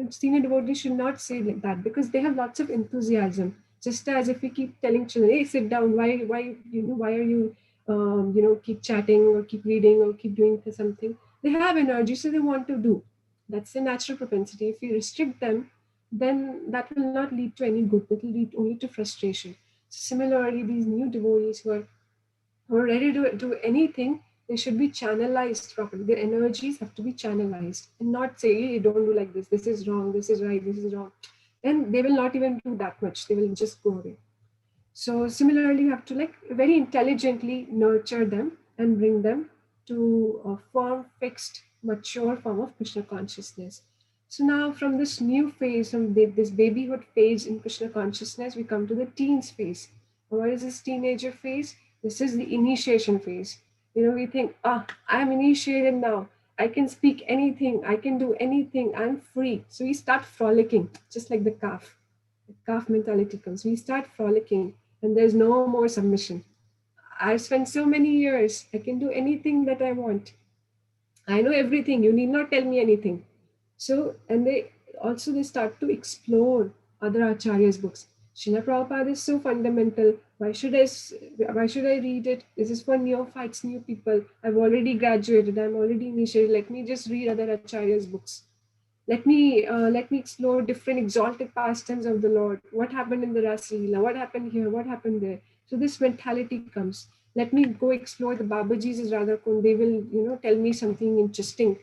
senior devotees should not say like that, because they have lots of enthusiasm. Just as if we keep telling children, hey, sit down, why are you keep chatting or keep reading or keep doing something. They have energy, so they want to do. That's a natural propensity. If you restrict them, then that will not lead to any good. It will lead only to frustration. Similarly, these new devotees who are ready to do anything, they should be channelized properly. Their energies have to be channelized, and not say, hey, don't do like this, this is wrong, this is right, this is wrong. Then they will not even do that much. They will just go away. So similarly, you have to very intelligently nurture them and bring them to a firm, fixed, mature form of Krishna consciousness. So now from this new phase, from this babyhood phase in Krishna consciousness, we come to the teens phase. What is this teenager phase? This is the initiation phase. We think, I'm initiated now. I can speak anything. I can do anything. I'm free. So we start frolicking, just like the calf. The calf mentality comes. We start frolicking, and there's no more submission. I've spent so many years. I can do anything that I want. I know everything. You need not tell me anything. So, and they start to explore other acharyas' books. Srila Prabhupada is so fundamental. Why should I read it? This is for neophytes, new people. I've already graduated. I'm already initiated. Let me just read other acharyas' books. Let me explore different exalted pastimes of the Lord. What happened in the Rasa Leela? What happened here? What happened there? So this mentality comes. Let me go explore the Babaji's as Radha Kund. They will, tell me something interesting.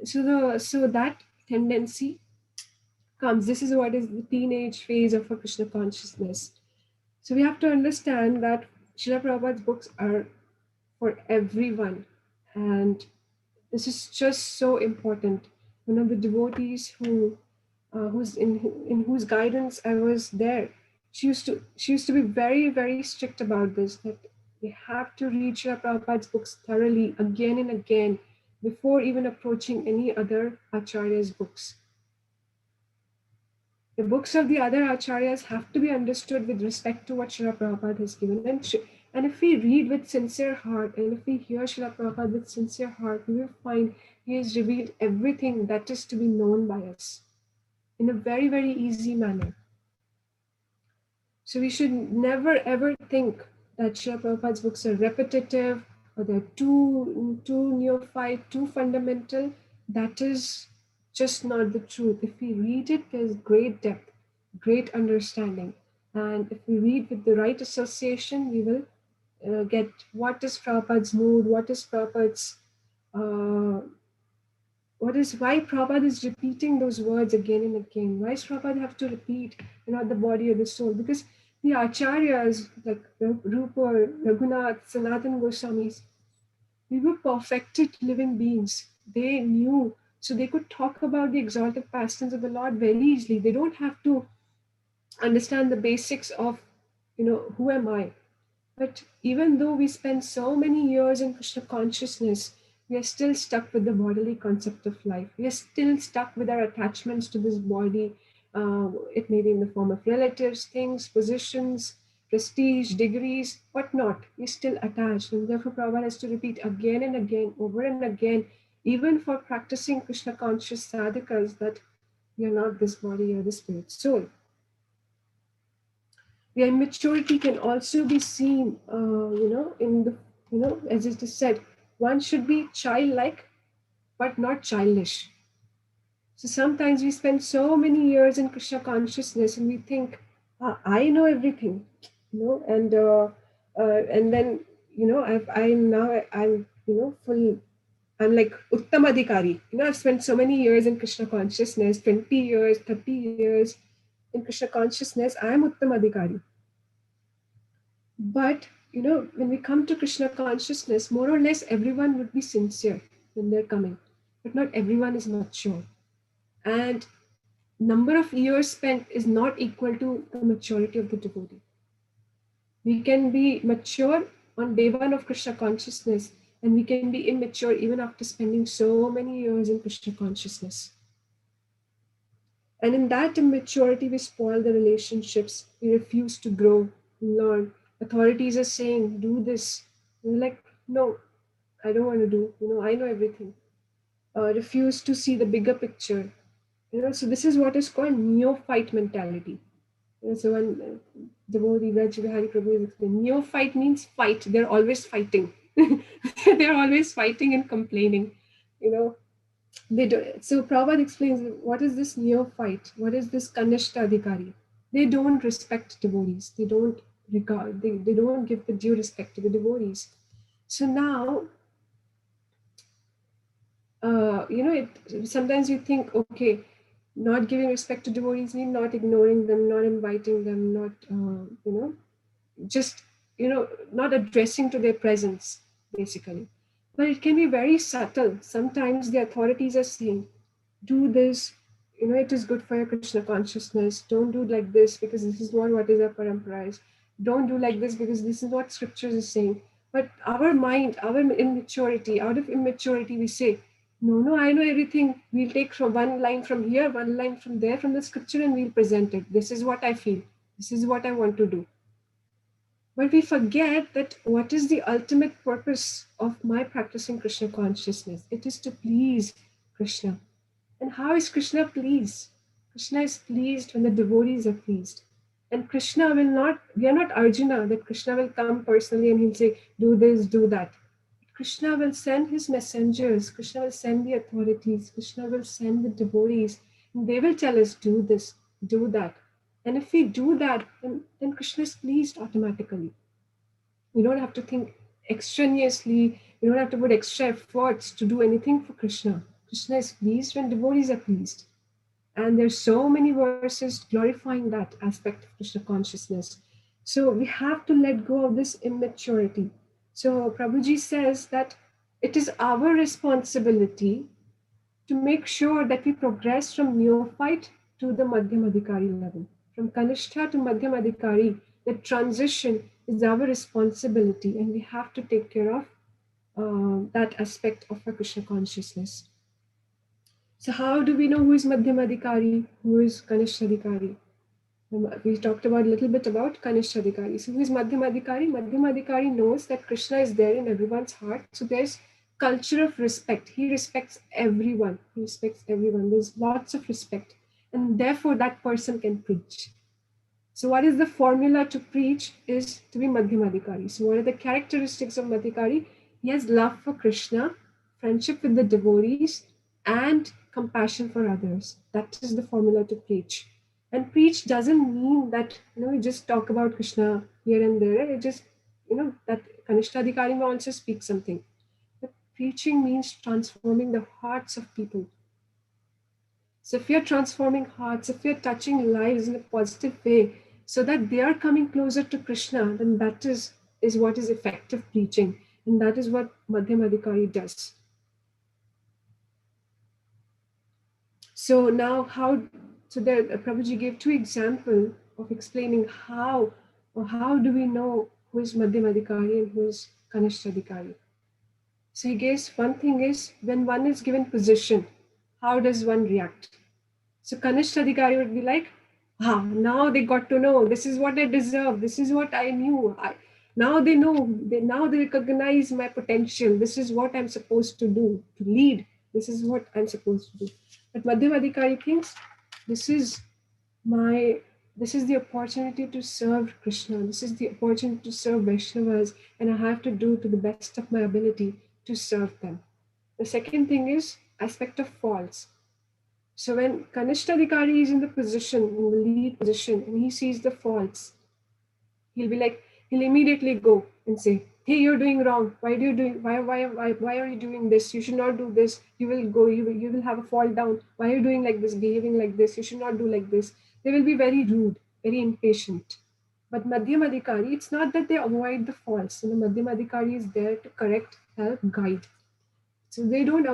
So that tendency comes. This is what is the teenage phase of a Krishna consciousness. So we have to understand that Srila Prabhupada's books are for everyone, and this is just so important. One of the devotees who's in whose guidance I was there, she used to be very, very strict about this, that we have to read Srila Prabhupada's books thoroughly again and again before even approaching any other acharya's books. The books of the other acharyas have to be understood with respect to what Srila Prabhupada has given. And if we read with sincere heart, and if we hear Srila Prabhupada with sincere heart, we will find he has revealed everything that is to be known by us in a very, very easy manner. So we should never ever think that Srila Prabhupada's books are repetitive or they're too neophyte, too fundamental. That is just not the truth. If we read it, there's great depth, great understanding. And if we read with the right association, we will get what is Prabhupada's mood, what is Prabhupada's, why Prabhupada is repeating those words again and again. Why does Prabhupada have to repeat, the body or the soul? Because the acharyas like Rupa, Raghunath, Sanatana Goswamis, they were perfected living beings. They knew, so they could talk about the exalted pastimes of the Lord very easily. They don't have to understand the basics of, who am I? But even though we spend so many years in Krishna consciousness, we are still stuck with the bodily concept of life. We are still stuck with our attachments to this body. It may be in the form of relatives, things, positions, prestige, degrees, whatnot. We're still attached. And therefore, Prabhupada has to repeat again and again, over and again, even for practicing Krishna conscious sadhakas, that you're not this body, you're the spirit soul. The immaturity can also be seen, in the, as it is said, one should be childlike, but not childish. So sometimes we spend so many years in Krishna consciousness and we think, I know everything, and then, I'm full. I'm like Uttamadhikari. I've spent so many years in Krishna consciousness, 20 years, 30 years in Krishna consciousness. I am Uttamadhikari. But, when we come to Krishna consciousness, more or less everyone would be sincere when they're coming. but not everyone is mature. And number of years spent is not equal to the maturity of the devotee. We can be mature on day one of Krishna consciousness, and we can be immature even after spending so many years in Krishna consciousness. And in that immaturity, we spoil the relationships. We refuse to grow, learn. Authorities are saying, do this. We're like, no, I don't want to do. I know everything. Refuse to see the bigger picture. So this is what is called neophyte mentality. So when devotee Vraj Prabhu is explaining, neophyte means fight. They're always fighting. They're always fighting and complaining. They do. So Prabhupada explains, what is this neophyte? What is this Kanishta-adhikari? They don't respect devotees. They don't regard, they don't give the due respect to the devotees. So now, sometimes you think, okay, not giving respect to devotees means not ignoring them, not inviting them, not, just, not addressing to their presence, basically. But it can be very subtle. Sometimes the authorities are saying, do this, it is good for your Krishna consciousness. Don't do like this because this is not what is our paramparas. Don't do like this because this is what scriptures is saying. But our mind, our immaturity, out of immaturity, we say, no, I know everything. We'll take from one line from here, one line from there, from the scripture, and we'll present it. This is what I feel. This is what I want to do. But we forget that what is the ultimate purpose of my practicing Krishna consciousness? It is to please Krishna. And how is Krishna pleased? Krishna is pleased when the devotees are pleased. And Krishna will not, we are not Arjuna, that Krishna will come personally and he'll say, do this, do that. Krishna will send his messengers, Krishna will send the authorities, Krishna will send the devotees, and they will tell us, do this, do that. And if we do that, then Krishna is pleased automatically. We don't have to think extraneously, we don't have to put extra efforts to do anything for Krishna. Krishna is pleased when devotees are pleased. And there's so many verses glorifying that aspect of Krishna consciousness. So we have to let go of this immaturity. So Prabhuji says that it is our responsibility to make sure that we progress from neophyte to the Madhyamadhikari level. From Kanishta to Madhyamadhikari, the transition is our responsibility, and we have to take care of that aspect of our Krishna consciousness. So how do we know who is Madhyamadhikari, who is Kanishthadhikari? We talked about a little bit about Kanishthadhikari. So who is Madhyamadhikari? Madhyamadhikari knows that Krishna is there in everyone's heart. So there's culture of respect. He respects everyone. He respects everyone. There's lots of respect. And therefore that person can preach. So what is the formula to preach is to be Madhyamadhikari. So what are the characteristics of Madhyamadhikari? He has love for Krishna, friendship with the devotees, and compassion for others. That is the formula to preach. And preach doesn't mean that, you just talk about Krishna here and there. It just, that Kanishthadhikari may also speak something. But preaching means transforming the hearts of people. So if you're transforming hearts, if you're touching lives in a positive way, so that they are coming closer to Krishna, then that is what is effective preaching. And that is what Madhyamadhikari does. So now there Prabhuji gave two examples of explaining how do we know who is Madhyamadhikari and who is Kanishthadhikari. So he gives one thing is, when one is given position, how does one react? So Kanishthadhikari would be like, now they got to know, this is what I deserve, this is what I knew. Now they know, now they recognize my potential, this is what I'm supposed to do, to lead, this is what I'm supposed to do. But Madhyamadhikari thinks, this is the opportunity to serve Krishna, this is the opportunity to serve Vaishnavas, and I have to do to the best of my ability to serve them. The second thing is aspect of faults. So when Kanishthadhikari is in the position, in the lead position, and he sees the faults, he'll immediately go and say, hey, you're doing wrong. Why are you doing this? You should not do this. You will have a fall down. Why are you doing like this, behaving like this? You should not do like this. They will be very rude, very impatient. But Madhyamadhikari, it's not that they avoid the faults. Madhyamadhikari is there to correct, help, guide. So they don't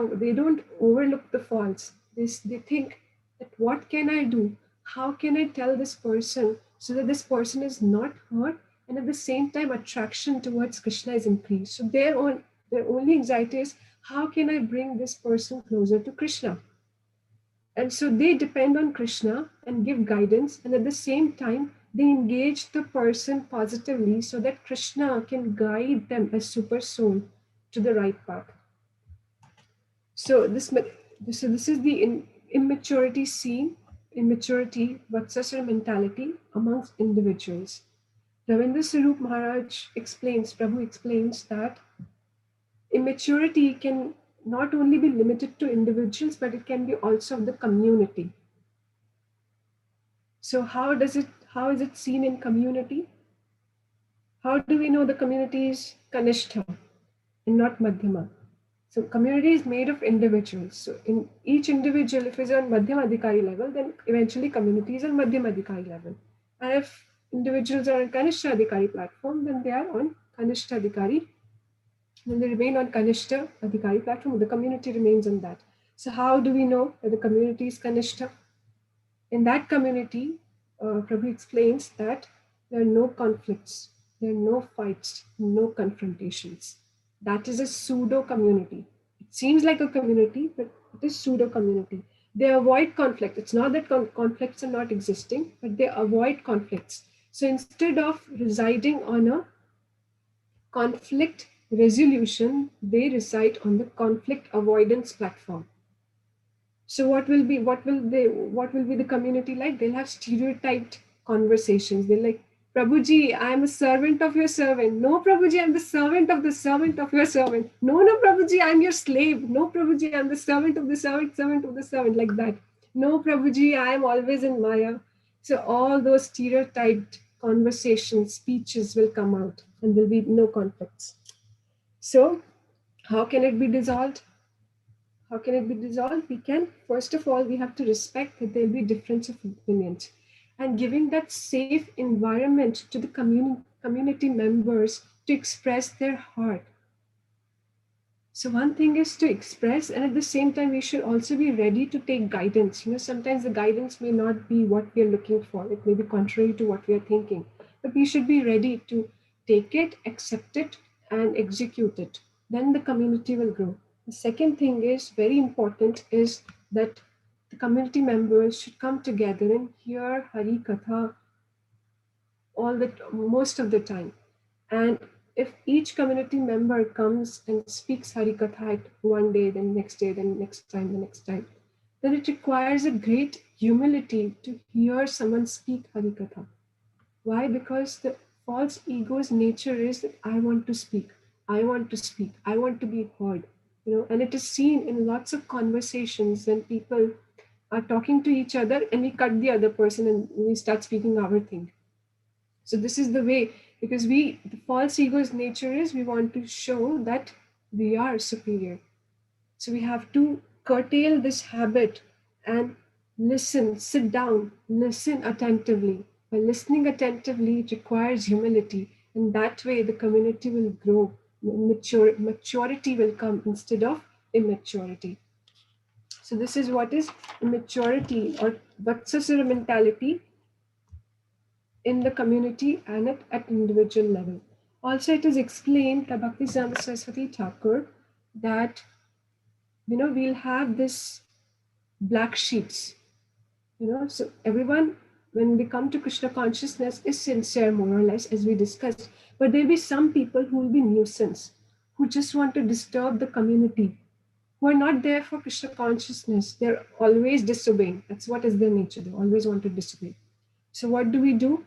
overlook the faults. They think that what can I do? How can I tell this person so that this person is not hurt, and at the same time attraction towards Krishna is increased. So their only anxiety is how can I bring this person closer to Krishna? And so they depend on Krishna and give guidance, and at the same time they engage the person positively so that Krishna can guide them as super soul to the right path. So this is the immaturity seen, immaturity, Vatsasura mentality amongst individuals. Ravindra Sarup Maharaj explains, Prabhu explains that immaturity can not only be limited to individuals, but it can be also of the community. So how is it seen in community? How do we know the community is Kanishta and not Madhyama? So community is made of individuals. So in each individual, if it's on Madhyamadhikari level, then eventually community is on Madhyamadhikari level. And if individuals are on Kṛṣṇa platform, then they are on Kanishta Then they remain on Kanishta Adhikari platform. The community remains on that. So how do we know that the community is Kanishta? In that community, Prabhu explains that there are no conflicts, there are no fights, no confrontations. That is a pseudo community. It seems like a community, but it is pseudo community. They avoid conflict. It's not that conflicts are not existing, but they avoid conflicts. So instead of residing on a conflict resolution, they reside on the conflict avoidance platform. So what will be the community like? They'll have stereotyped conversations. They're like, Prabhuji, I am a servant of your servant. No, Prabhuji, I'm the servant of your servant. No, Prabhuji, I'm your slave. No, Prabhuji, I'm the servant of the servant of the servant, like that. No, Prabhuji, I am always in Maya. So all those stereotyped conversations, speeches will come out, and there'll be no conflicts. So how can it be dissolved? How can it be dissolved? First of all, we have to respect that there'll be difference of opinions, and giving that safe environment to the community members to express their heart. So one thing is to express, and at the same time, we should also be ready to take guidance. Sometimes the guidance may not be what we are looking for. It may be contrary to what we are thinking, but we should be ready to take it, accept it, and execute it. Then the community will grow. The second thing is very important is that the community members should come together and hear Hari Katha most of the time. And if each community member comes and speaks Hari Katha one day, then next day, then next time, the next time, then it requires a great humility to hear someone speak Hari Katha. Why? Because the false ego's nature is that I want to speak, I want to be heard. And it is seen in lots of conversations when people are talking to each other and we cut the other person and we start speaking our thing. So this is the way, because the false ego's nature is we want to show that we are superior. So we have to curtail this habit and listen, sit down, listen attentively. By listening attentively, it requires humility. And that way the community will grow. Maturity will come instead of immaturity. So this is what is immaturity or Vatsasura mentality in the community and at individual level. Also, it is explained by Bhakti-Siddhanta Saraswati Thakur that we'll have this black sheets. So everyone, when they come to Krishna consciousness, is sincere more or less, as we discussed. But there'll be some people who will be nuisance, who just want to disturb the community, who are not there for Krishna consciousness. They're always disobeying. That's what is their nature. They always want to disobey. So what do?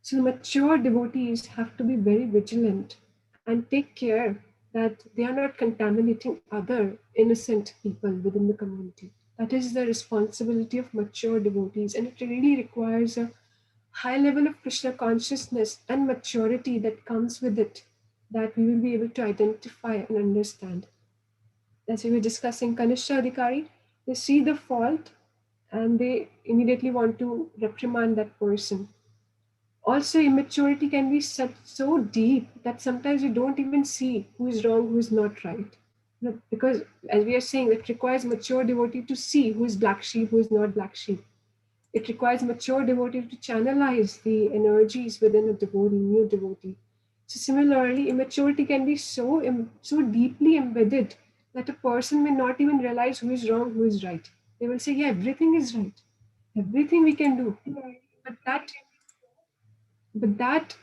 So mature devotees have to be very vigilant and take care that they are not contaminating other innocent people within the community. That is the responsibility of mature devotees, and it really requires a high level of Krishna consciousness and maturity that comes with it, that we will be able to identify and understand. As we were discussing, Kanishta Adhikari, they see the fault and they immediately want to reprimand that person. Also, immaturity can be so deep that sometimes you don't even see who is wrong, who is not right. Because as we are saying, it requires mature devotee to see who is black sheep, who is not black sheep. It requires mature devotee to channelize the energies within a devotee, new devotee. So similarly, immaturity can be so deeply embedded that a person may not even realize who is wrong, who is right. They will say, yeah, everything is right. Everything we can do. But but that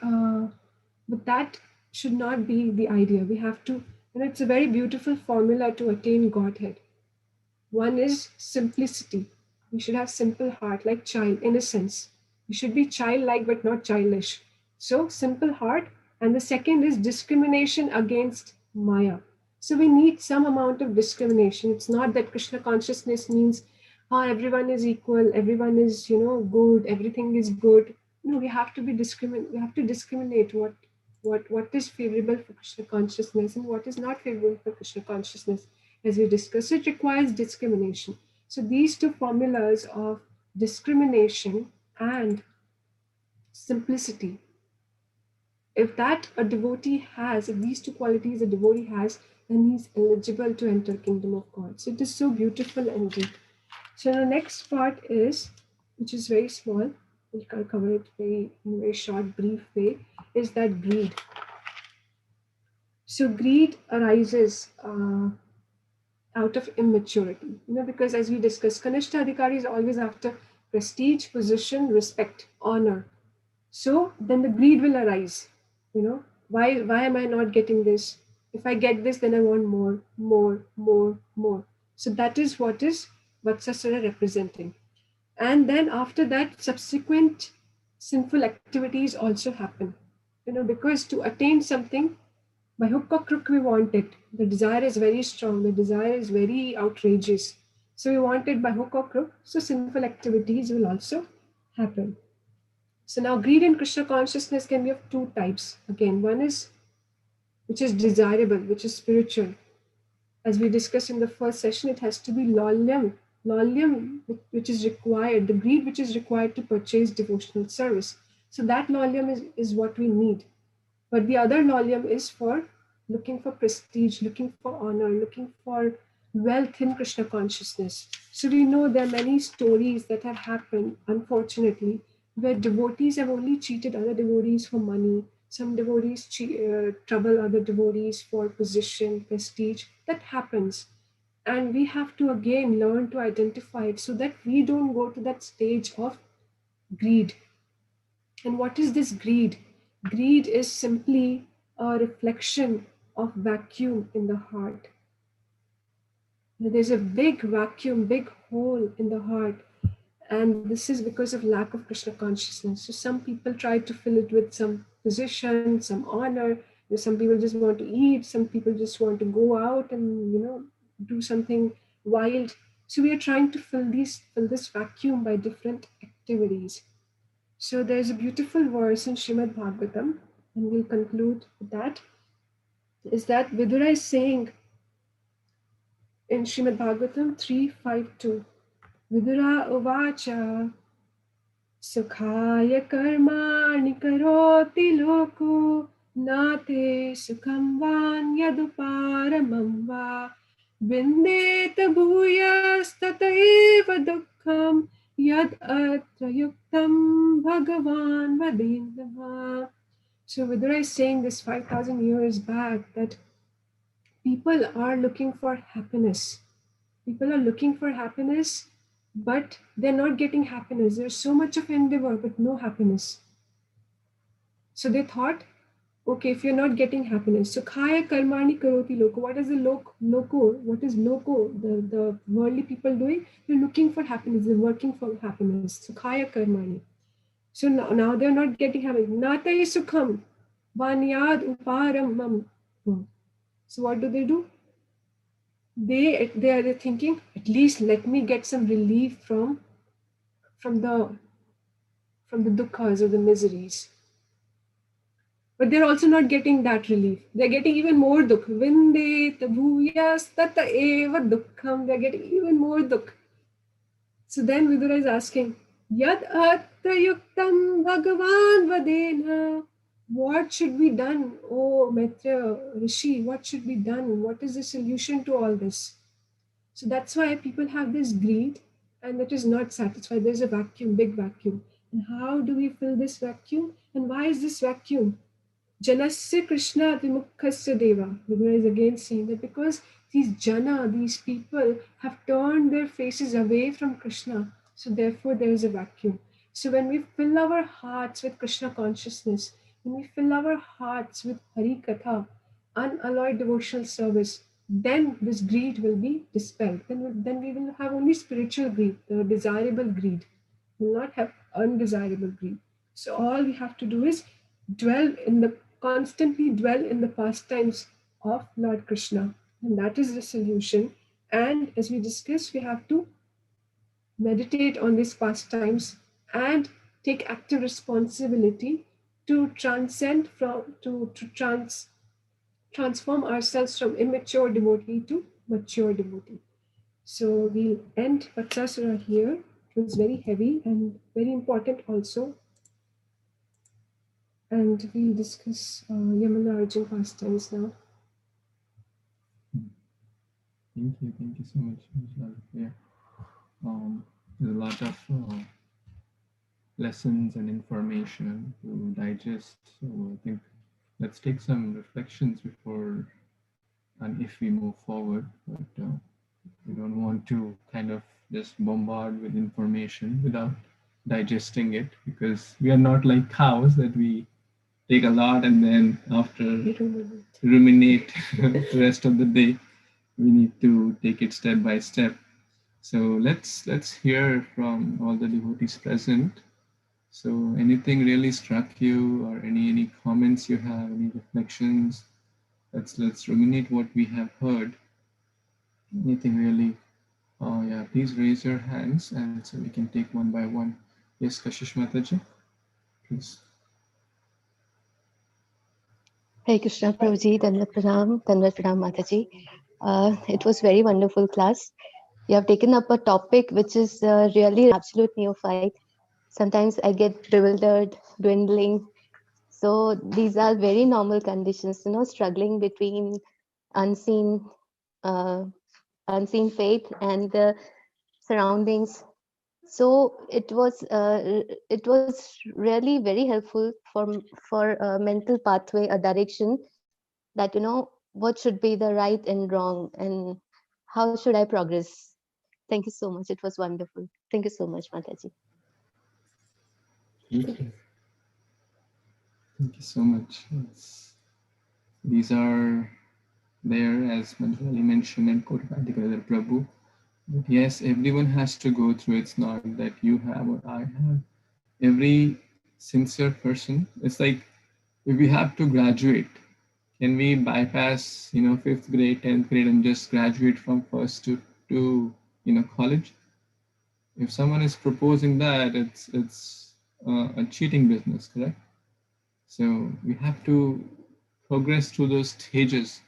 but that should not be the idea. We have to, it's a very beautiful formula to attain Godhead. One is simplicity. We should have simple heart, like child, innocence. We should be childlike but not childish. So simple heart. And the second is discrimination against Maya. So we need some amount of discrimination. It's not that Krishna consciousness means everyone is equal, everyone is good, everything is good. No, we have to be we have to discriminate what is favorable for Krishna consciousness and what is not favorable for Krishna consciousness. As we discussed, it requires discrimination. So these two formulas of discrimination and simplicity, if these two qualities a devotee has, then he's eligible to enter kingdom of God. So it is so beautiful and deep. So the next part is, which is very small, we'll cover it in a very short, brief way, is that greed. So greed arises out of immaturity, because as we discussed, Kanishta is always after prestige, position, respect, honor. So then the greed will arise. Why am I not getting this? If I get this, then I want more, more, more, more. So that is what is Vatsasura representing. And then after that, subsequent sinful activities also happen. Because to attain something, by hook or crook, we want it. The desire is very strong. The desire is very outrageous. So we want it by hook or crook. So sinful activities will also happen. So now greed in Krishna consciousness can be of two types. Again, one is which is desirable, which is spiritual. As we discussed in the first session, it has to be lolyam, which is required, the greed which is required to purchase devotional service. So that lolyam is what we need. But the other lolyam is for looking for prestige, looking for honor, looking for wealth in Krishna consciousness. So we know there are many stories that have happened, unfortunately, where devotees have only cheated other devotees for money. Some devotees trouble other devotees for position, prestige. That happens. And we have to again learn to identify it so that we don't go to that stage of greed. And what is this greed? Greed is simply a reflection of vacuum in the heart. There's a big vacuum, big hole in the heart. And this is because of lack of Krishna consciousness. So some people try to fill it with some position, some honor. Some people just want to eat. Some people just want to go out and, do something wild. So we are trying to fill this vacuum by different activities. So there's a beautiful verse in Śrīmad-Bhāgavatam, and we'll conclude with that, is that Vidura is saying in Śrīmad-Bhāgavatam 3:5-2, Vidura uvacha sukhaya karmani karoti loko nate sukham van yaduparamam va vindeta bhuyastataeva dukkham yad atra yuktam bhagavan vadendava. So Vidura is saying this 5,000 years back that people are looking for happiness. People are looking for happiness, but they're not getting happiness. There's so much of endeavor, but no happiness. So they thought, okay, if you're not getting happiness, so khaya karmani karoti loko. What is the loko? What is loko? The worldly people doing? They're looking for happiness. They're working for happiness. So khaya karmani. So now they're not getting happiness. Natai sukham vanyad uparamam. So what do? They are thinking, at least let me get some relief from the dukkhas or the miseries. But they're also not getting that relief. They're getting even more dukh. Vinde tabhuyas tata eva dukkham. They're getting even more dukh. So then Vidura is asking, Yad atra yuktam bhagavan vadena what should be done? Oh, Maitreya Rishi, what should be done? What is the solution to all this? So that's why people have this greed and it is not satisfied. There's a vacuum, big vacuum. And how do we fill this vacuum? And why is this vacuum? Janasya Krishna Vimukhasya Deva. The Buddha is again saying that because these Jana, these people have turned their faces away from Krishna, so therefore there is a vacuum. So when we fill our hearts with Krishna consciousness, when we fill our hearts with Hari Katha, unalloyed devotional service, then this greed will be dispelled. Then we will have only spiritual greed, the desirable greed. We will not have undesirable greed. So all we have to do is constantly dwell in the pastimes of Lord Krishna. And that is the solution. And as we discussed, we have to meditate on these pastimes and take active responsibility to transcend transform ourselves from immature devotee to mature devotee. So we'll end Vatsasura here. It was very heavy and very important also. And we'll discuss Yamuna Arjun pastimes now. Thank you so much, Ms. Yeah. There's a lot of lessons and information to digest. So I think let's take some reflections before and if we move forward. But we don't want to kind of just bombard with information without digesting it, because we are not like cows that we take a lot and then after ruminate the rest of the day. We need to take it step by step. So let's hear from all the devotees present. So anything really struck you, or any comments you have, any reflections? Let's ruminate what we have heard. Anything really? Oh yeah, please raise your hands and so we can take one by one. Yes, Kashish Mataji, please. Hare Krishna Prabhuji, Dandavat Pranam Mataji. It was very wonderful class. You have taken up a topic which is really absolute neophyte. Sometimes I get bewildered, dwindling. So these are very normal conditions, struggling between unseen unseen faith and the surroundings. So it was really very helpful for a mental pathway, a direction that what should be the right and wrong, and how should I progress. Thank you so much. It was wonderful. Thank you so much, Mataji. Thank you so much. These are there, as Manjali mentioned, and quoted by the Prabhu. But yes, everyone has to go through. It's not that you have or I have. Every sincere person, it's like if we have to graduate, can we bypass 5th grade, 10th grade and just graduate from first to college? If someone is proposing that, it's a cheating business, correct? So we have to progress through those stages.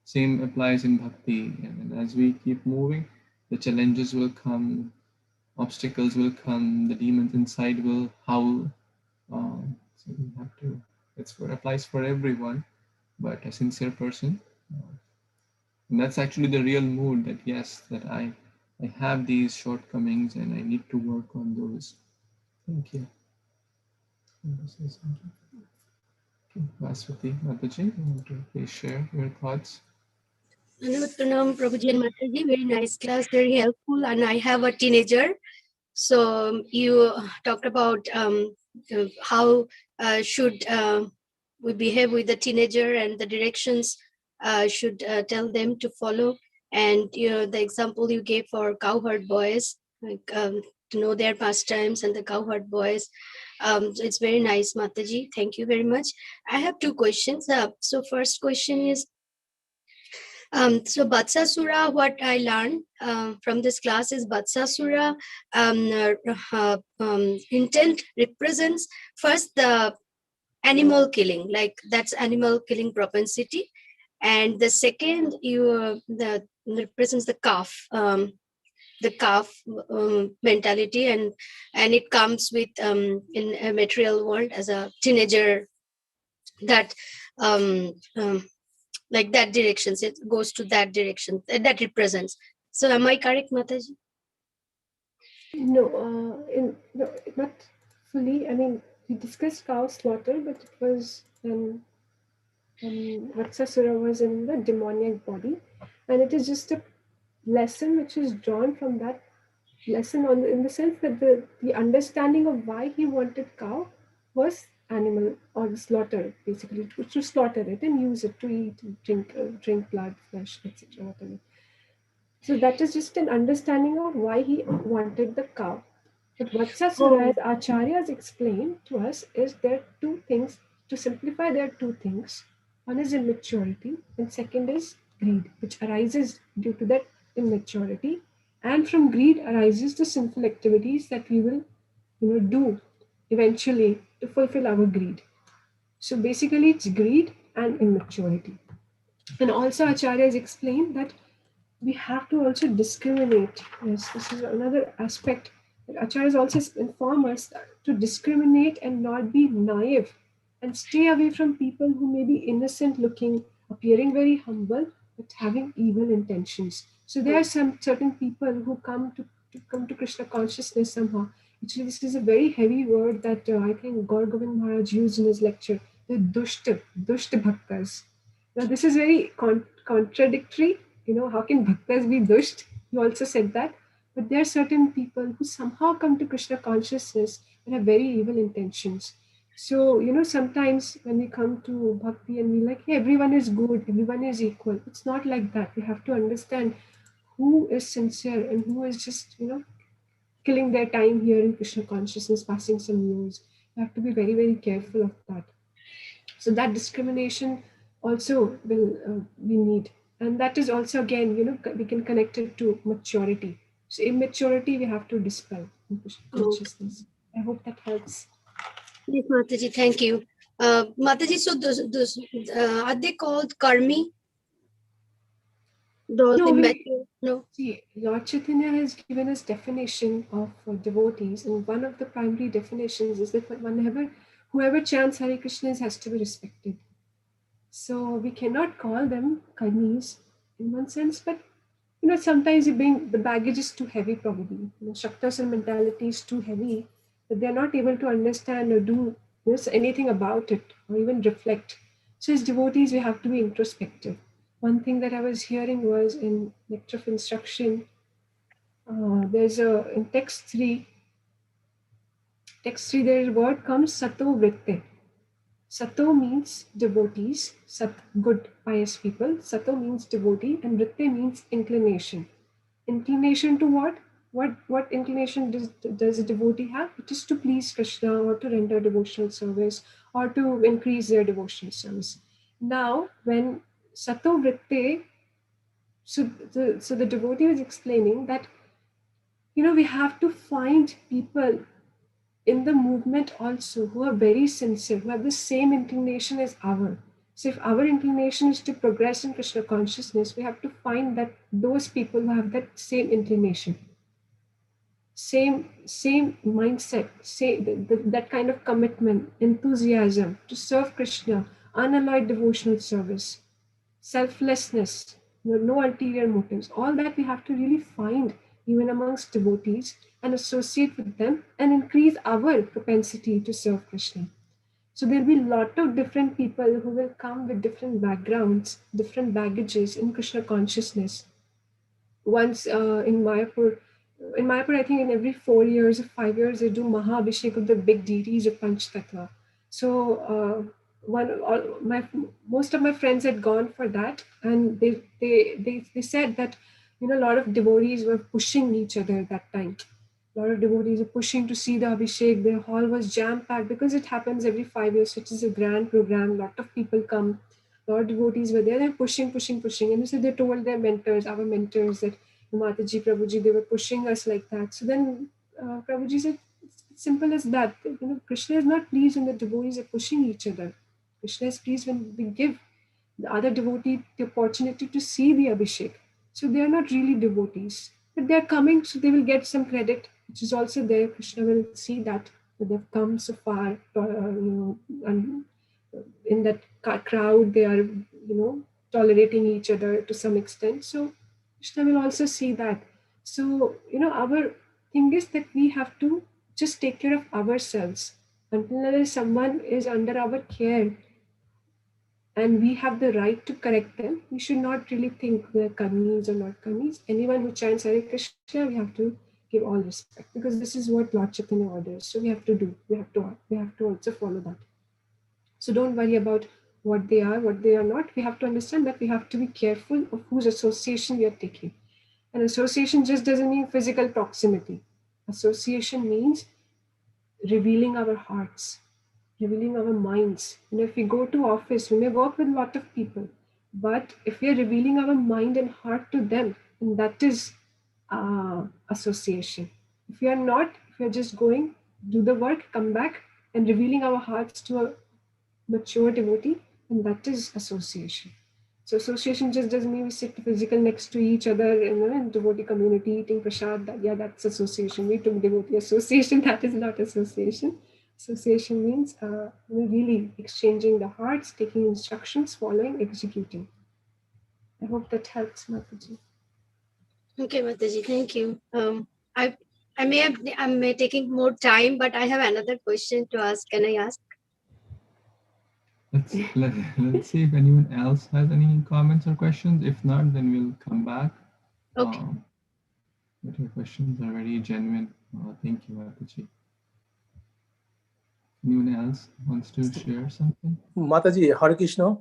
Same applies in bhakti, and as we keep moving, the challenges will come, obstacles will come, the demons inside will howl. So we have to. Applies for everyone, but a sincere person. And that's actually the real mood, that yes, that I have these shortcomings and I need to work on those. Thank you. Okay, Vaswati Mataji, you want to please share your thoughts? Pranam Prabhuji and Mataji, very nice class, very helpful. And I have a teenager. So you talked about how should we behave with the teenager, and the directions should tell them to follow. And the example you gave for cowherd boys, like to know their pastimes and the cowherd boys. So it's very nice, Mataji. Thank you very much. I have two questions. So first question is, so Vatsasura, what I learned from this class is Vatsasura intent represents first the animal killing, like that's animal killing propensity, and the second represents the calf mentality, and it comes with in a material world as a teenager that like that direction, it goes to that direction that represents. So am I correct, Mataji? No, no, not fully. I mean, we discussed cow slaughter, but it was when Vatsasura was in the demoniac body, and it is just a lesson which is drawn from that lesson in the sense that the understanding of why he wanted cow was animal or slaughter, basically to slaughter it and use it to eat, drink blood, flesh, etc. Whatever. So that is just an understanding of why he wanted the cow. But Vatsasura, as Acharyas explained to us, is there are two things. To simplify, there are two things. One is immaturity, and second is greed, which arises due to that immaturity. And from greed arises the sinful activities that we will, do eventually to fulfill our greed. So basically, it's greed and immaturity. And also, Acharyas explained that we have to also discriminate. Yes, this is another aspect that Acharyas also inform us to discriminate and not be naive and stay away from people who may be innocent looking, appearing very humble, but having evil intentions. So there are some certain people who come to Krishna consciousness somehow. Actually, this is a very heavy word that I think Gaur Govind Maharaj used in his lecture, the dushta bhaktas. Now, this is very contradictory. How can bhaktas be dusht? He also said that. But there are certain people who somehow come to Krishna consciousness and have very evil intentions. So, sometimes when we come to bhakti and we're like, hey, everyone is good, everyone is equal. It's not like that. We have to understand who is sincere and who is just, killing their time here in Krishna consciousness, passing some news. You have to be very, very careful of that. So that discrimination also we need. And that is also, again, we can connect it to maturity. So immaturity we have to dispel in Krishna consciousness. I hope that helps. Yes, Mataji, thank you. Mataji, so those are they called karmi? No. See, Lord Chaitanya has given us definition of devotees, and one of the primary definitions is that whoever chants Hare Krishna has to be respected. So we cannot call them karmis in one sense, but sometimes you bring the baggage is too heavy, probably. Shaktas and mentality is too heavy that they're not able to understand or do anything about it or even reflect. So as devotees, we have to be introspective. One thing that I was hearing was in Nectar of Instruction, there's in text 3, there word comes sato vritte. Sato means devotees, good, pious people. Sato means devotee, and vritte means inclination. Inclination to what? What inclination does a devotee have? It is to please Krishna or to render devotional service or to increase their devotional service. Now, when Sato Vritte, so the devotee was explaining that, we have to find people in the movement also who are very sincere, who have the same inclination as our. So if our inclination is to progress in Krishna consciousness, we have to find that those people who have that same inclination, same mindset, that kind of commitment, enthusiasm to serve Krishna, unalloyed devotional service, selflessness, no ulterior motives. All that we have to really find even amongst devotees and associate with them and increase our propensity to serve Krishna. So there'll be a lot of different people who will come with different backgrounds, different baggages in Krishna consciousness. Once in Mayapur, I think in every 4 years or 5 years, they do Maha Abhishek of the big deities of Panch Tattva. So most of my friends had gone for that, and they said that a lot of devotees were pushing each other at that time. A lot of devotees were pushing to see the Abhishek. Their hall was jam-packed because it happens every 5 years. So it is a grand program. A lot of people come. A lot of devotees were there. They're pushing. And so they told their mentors, our mentors, that Mataji, Prabhuji, they were pushing us like that. So then Prabhuji said, it's simple as that. Krishna is not pleased when the devotees are pushing each other. Krishna is pleased when we give the other devotee the opportunity to see the Abhishek. So they are not really devotees, but they are coming, so they will get some credit, which is also there. Krishna will see that they've come so far, and in that crowd, they are, tolerating each other to some extent. So Krishna will also see that. So, our thing is that we have to just take care of ourselves. Until someone is under our care and we have the right to correct them, we should not really think they're Karmis or not Karmis. Anyone who chants Hare Krishna, we have to give all respect, because this is what Lord Chaitanya orders. So we have to do. We have to also follow that. So don't worry about what they are not. We have to understand that we have to be careful of whose association we are taking. And association just doesn't mean physical proximity. Association means revealing our hearts, revealing our minds. If we go to office, we may work with a lot of people, but if we are revealing our mind and heart to them, then that is association. If we are not, if we are just going, do the work, come back, and revealing our hearts to a mature devotee, and that is association. So association just doesn't mean we sit physical next to each other in devotee community eating prasad. That's association. We took devotee association. That is not association. Association means really exchanging the hearts, taking instructions, following, executing. I hope that helps, Mataji. Okay, Mataji, thank you. I may taking more time, but I have another question to ask. Can I ask? Let's see if anyone else has any comments or questions. If not, then we'll come back. Okay. But your questions are very genuine. Thank you, Mataji. Anyone else wants to share something? Mataji, Hare Krishna.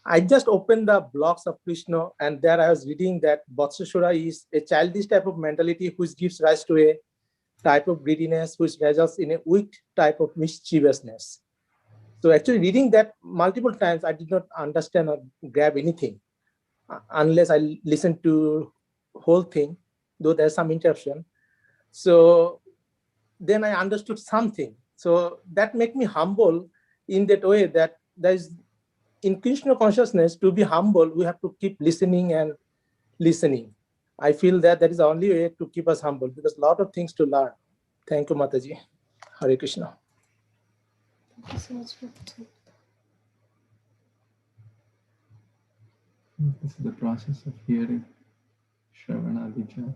I just opened the blogs of Krishna, and there I was reading that Vatsasura is a childish type of mentality which gives rise to a type of greediness which results in a weak type of mischievousness. So actually reading that multiple times, I did not understand or grab anything unless I listened to whole thing, though there's some interruption. So then I understood something. So that made me humble in that way that there is, in Krishna consciousness, to be humble, we have to keep listening and listening. I feel that is the only way to keep us humble, because a lot of things to learn. Thank you, Mataji. Hare Krishna. Thank you so much for This is the process of hearing. Shravanadija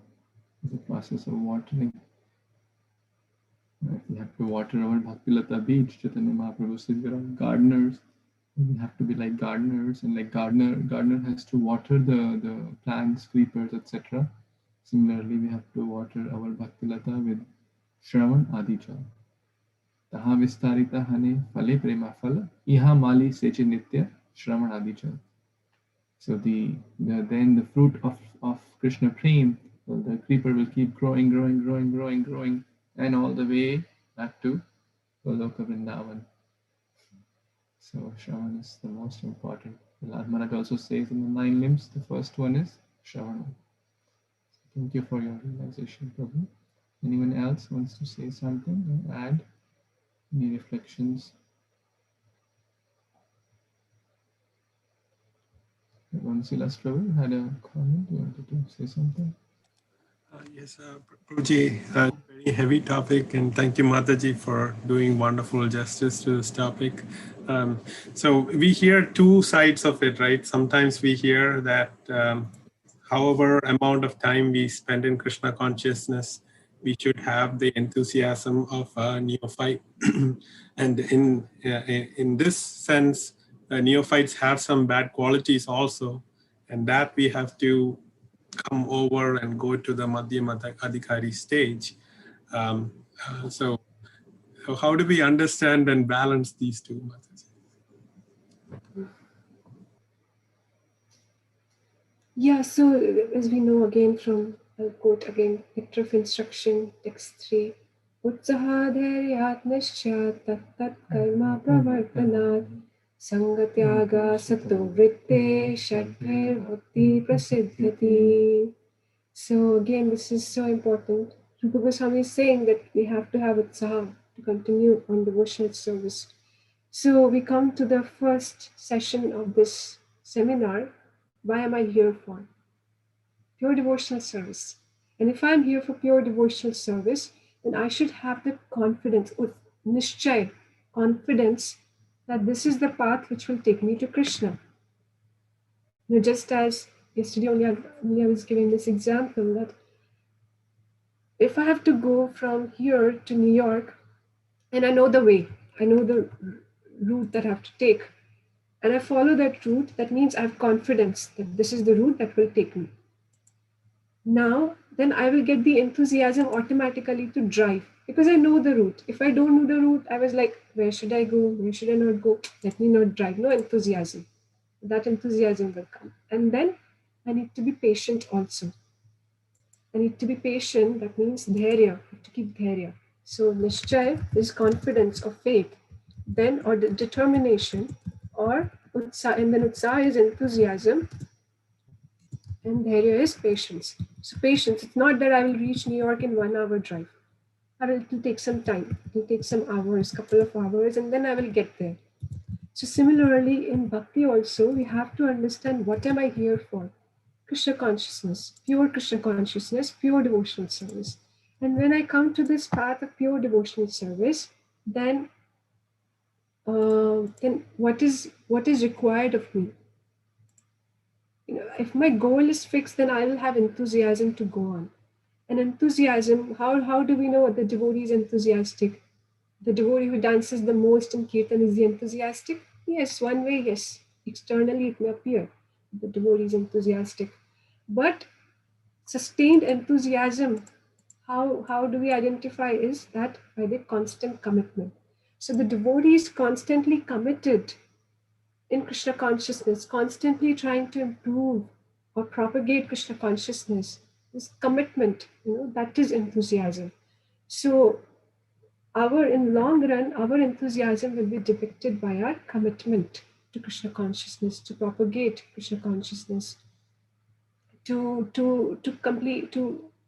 is the process of watering. If we have to water our Bhaktilata beach, Chaitanya Mahaprabhu says we are gardeners. We have to be like gardeners, and like gardener has to water the plants, creepers, etc. Similarly, we have to water our Bhaktilata with Shravan Adija. Taha vistarita hane phale prema phala, iha mali seche nitya Shravan Adija. So then the fruit of Krishna Prem, the creeper will keep growing, and all the way back to Goloka Vrindavan. So Shravan is the most important. Prahlad Maharaj also says in the 9 limbs, the first one is Shravana. Thank you for your realization, Prabhu. Anyone else wants to say something or add any reflections? Vansilas Prabhu had a comment. You wanted to say something? Yes, Prabhuji, very heavy topic, and thank you, Mataji, for doing wonderful justice to this topic. So we hear two sides of it, right? Sometimes we hear that however amount of time we spend in Krishna consciousness, we should have the enthusiasm of a neophyte. And in this sense, neophytes have some bad qualities also, and that we have to come over and go to the Madhyamadhikari stage. So how do we understand and balance these two methods? Yeah, so as we know again from, I'll quote again, Nectar of Instruction, text 3, Utsaha dharyatnascha tat karma pravartanat sangatyaga sato vritte shadbhir bhakti prasiddhati. So again, this is so important. Rupa Goswami is saying that we have to have utsaha to continue on devotional service. So we come to the first session of this seminar. Why am I here for? Pure devotional service. And if I'm here for pure devotional service, then I should have the confidence, nishchay, confidence that this is the path which will take me to Krishna. Just as yesterday only I was giving this example that if I have to go from here to New York and I know the way, I know the route that I have to take, and I follow that route, that means I have confidence that this is the route that will take me. Now, then I will get the enthusiasm automatically to drive because I know the route. If I don't know the route, I was like, where should I go? Where should I not go? Let me not drive. No enthusiasm. That enthusiasm will come. And then I need to be patient also. I need to be patient. That means dharya. I have to keep dharya. So nishchay is confidence or faith. Then or the determination, or utsaha, and then utsaha is enthusiasm, and dharya is patience. So patience, it's not that I will reach New York in 1 hour drive. It will take some time. It will take some hours, couple of hours, and then I will get there. So similarly, in bhakti also, we have to understand what am I here for? Krishna consciousness, pure Krishna consciousness, pure devotional service. And when I come to this path of pure devotional service, then what is required of me? If my goal is fixed, then I will have enthusiasm to go on. And enthusiasm, how do we know the devotee is enthusiastic? The devotee who dances the most in kirtan, is he enthusiastic? Yes, one way, yes. Externally, it may appear the devotee is enthusiastic. But sustained enthusiasm, how do we identify is that by the constant commitment. So the devotee is constantly committed in Krishna consciousness, constantly trying to improve or propagate Krishna consciousness. This commitment, that is enthusiasm. So in long run, our enthusiasm will be depicted by our commitment to Krishna consciousness, to propagate Krishna consciousness, to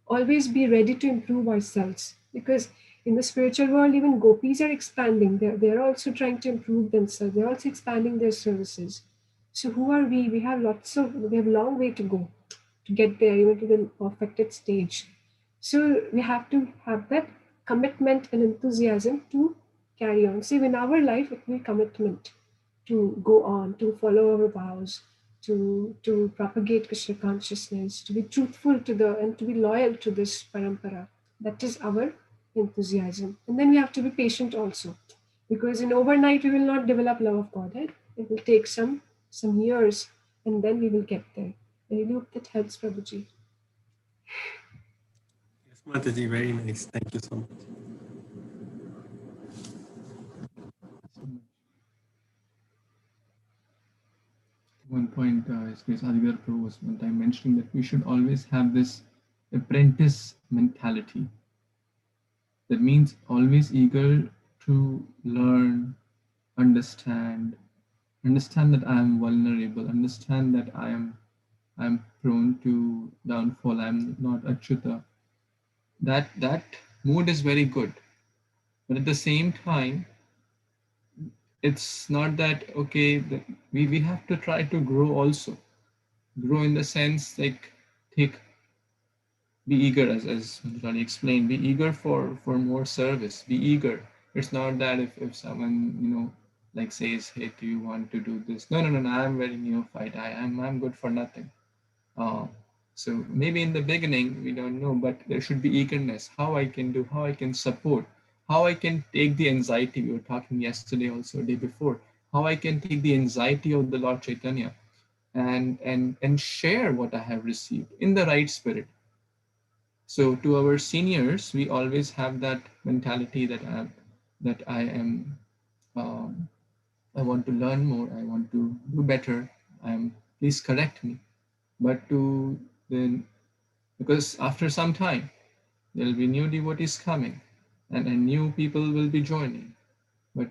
always be ready to improve ourselves. Because in the spiritual world, even gopis are expanding. They're also trying to improve themselves. They're also expanding their services. So who are we? We have a long way to go to get there, even to the perfected stage. So we have to have that commitment and enthusiasm to carry on. See, in our life, it will be commitment to go on, to follow our vows, to propagate Krishna consciousness, to be truthful and to be loyal to this parampara. That is our enthusiasm. And then we have to be patient also, because in overnight we will not develop love of Godhead. It will take some years, and then we will get there. I really hope that helps, Prabhuji. Yes, Mataji, very nice. Thank you so much. One point, His Grace Adivyar Prabhu was one time mentioning that we should always have this apprentice mentality. That means always eager to learn, understand that I am vulnerable, understand that I am prone to downfall, I am not Achyuta. That mood is very good. But at the same time, it's not that, okay, we have to try to grow also. Grow in the sense like be eager, as Rani explained, be eager for more service, be eager. It's not that if someone, like says, hey, do you want to do this? No, I'm very neophyte. I'm good for nothing. So maybe in the beginning, we don't know, but there should be eagerness. How I can support, how I can take the anxiety. We were talking yesterday, also day before, how I can take the anxiety of the Lord Chaitanya and share what I have received in the right spirit. So to our seniors, we always have that mentality that I want to learn more, I want to do better, please correct me. But because after some time, there will be new devotees coming and new people will be joining. But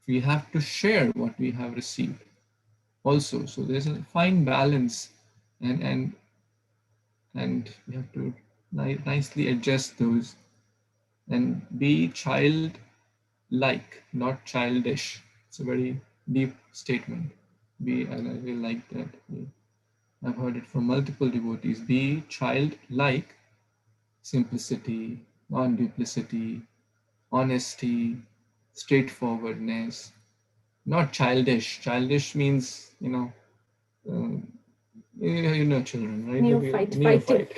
we have to share what we have received also. So there's a fine balance, and we have to nicely adjust those and be childlike, not childish. It's a very deep statement. And I really like that. I've heard it from multiple devotees. Be childlike, simplicity, non-duplicity, honesty, straightforwardness, not childish. Childish means, children, right? Neophyte, Neophyte.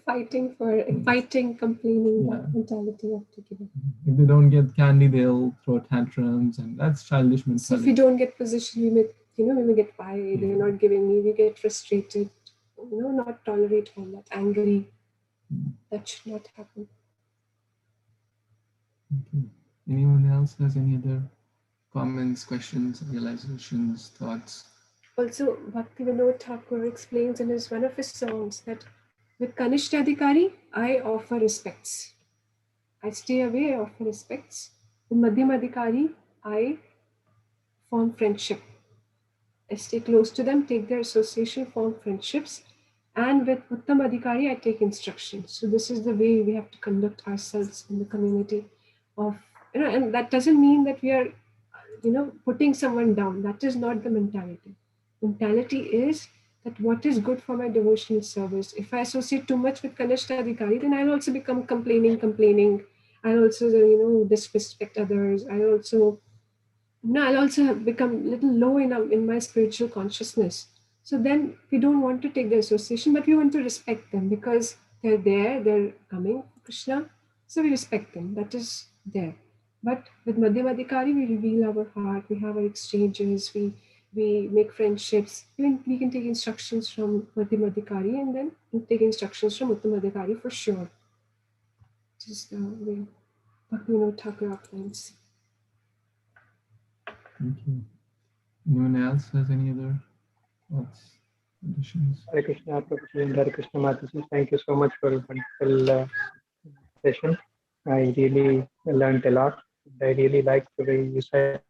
fighting, complaining, Yeah. that mentality of taking. If they don't get candy, they'll throw tantrums, and that's childish mentality. So if we don't get position, we may get why they're not giving me. We get frustrated, not tolerate all that, angry. That should not happen. Okay. Anyone else has any other comments, questions, realizations, thoughts? Also, Bhaktivinoda Thakur explains in one of his songs that with Kṛṣṇa, I offer respects. I stay away, I offer respects. With Madhyamadhikari, I form friendship. I stay close to them, take their association, form friendships. And with Uttamadhikari, I take instruction. So this is the way we have to conduct ourselves in the community of, and that doesn't mean that we are, putting someone down. That is not the mentality. Mentality is that what is good for my devotional service. If I associate too much with Kṛṣṇa, then I'll also become complaining. I'll also, disrespect others. I'll also have become a little low in my spiritual consciousness. So then we don't want to take the association, but we want to respect them because they're there, they're coming, Kṛṣṇa. So we respect them. That is there. But with Madhyamadhikari, we reveal our heart, we have our exchanges, we make friendships. Even we can take instructions from Madhyamadhikari and then take instructions from Uttamadhikari for sure. Just the way Bhaktivinoda Thakur outlines. Thank you. Anyone else has any other thoughts, additions? Hare Krishna, Prabhuji, and Hare Krishna, Mataji. Thank you so much for a wonderful session. I really learned a lot. I really liked the way you said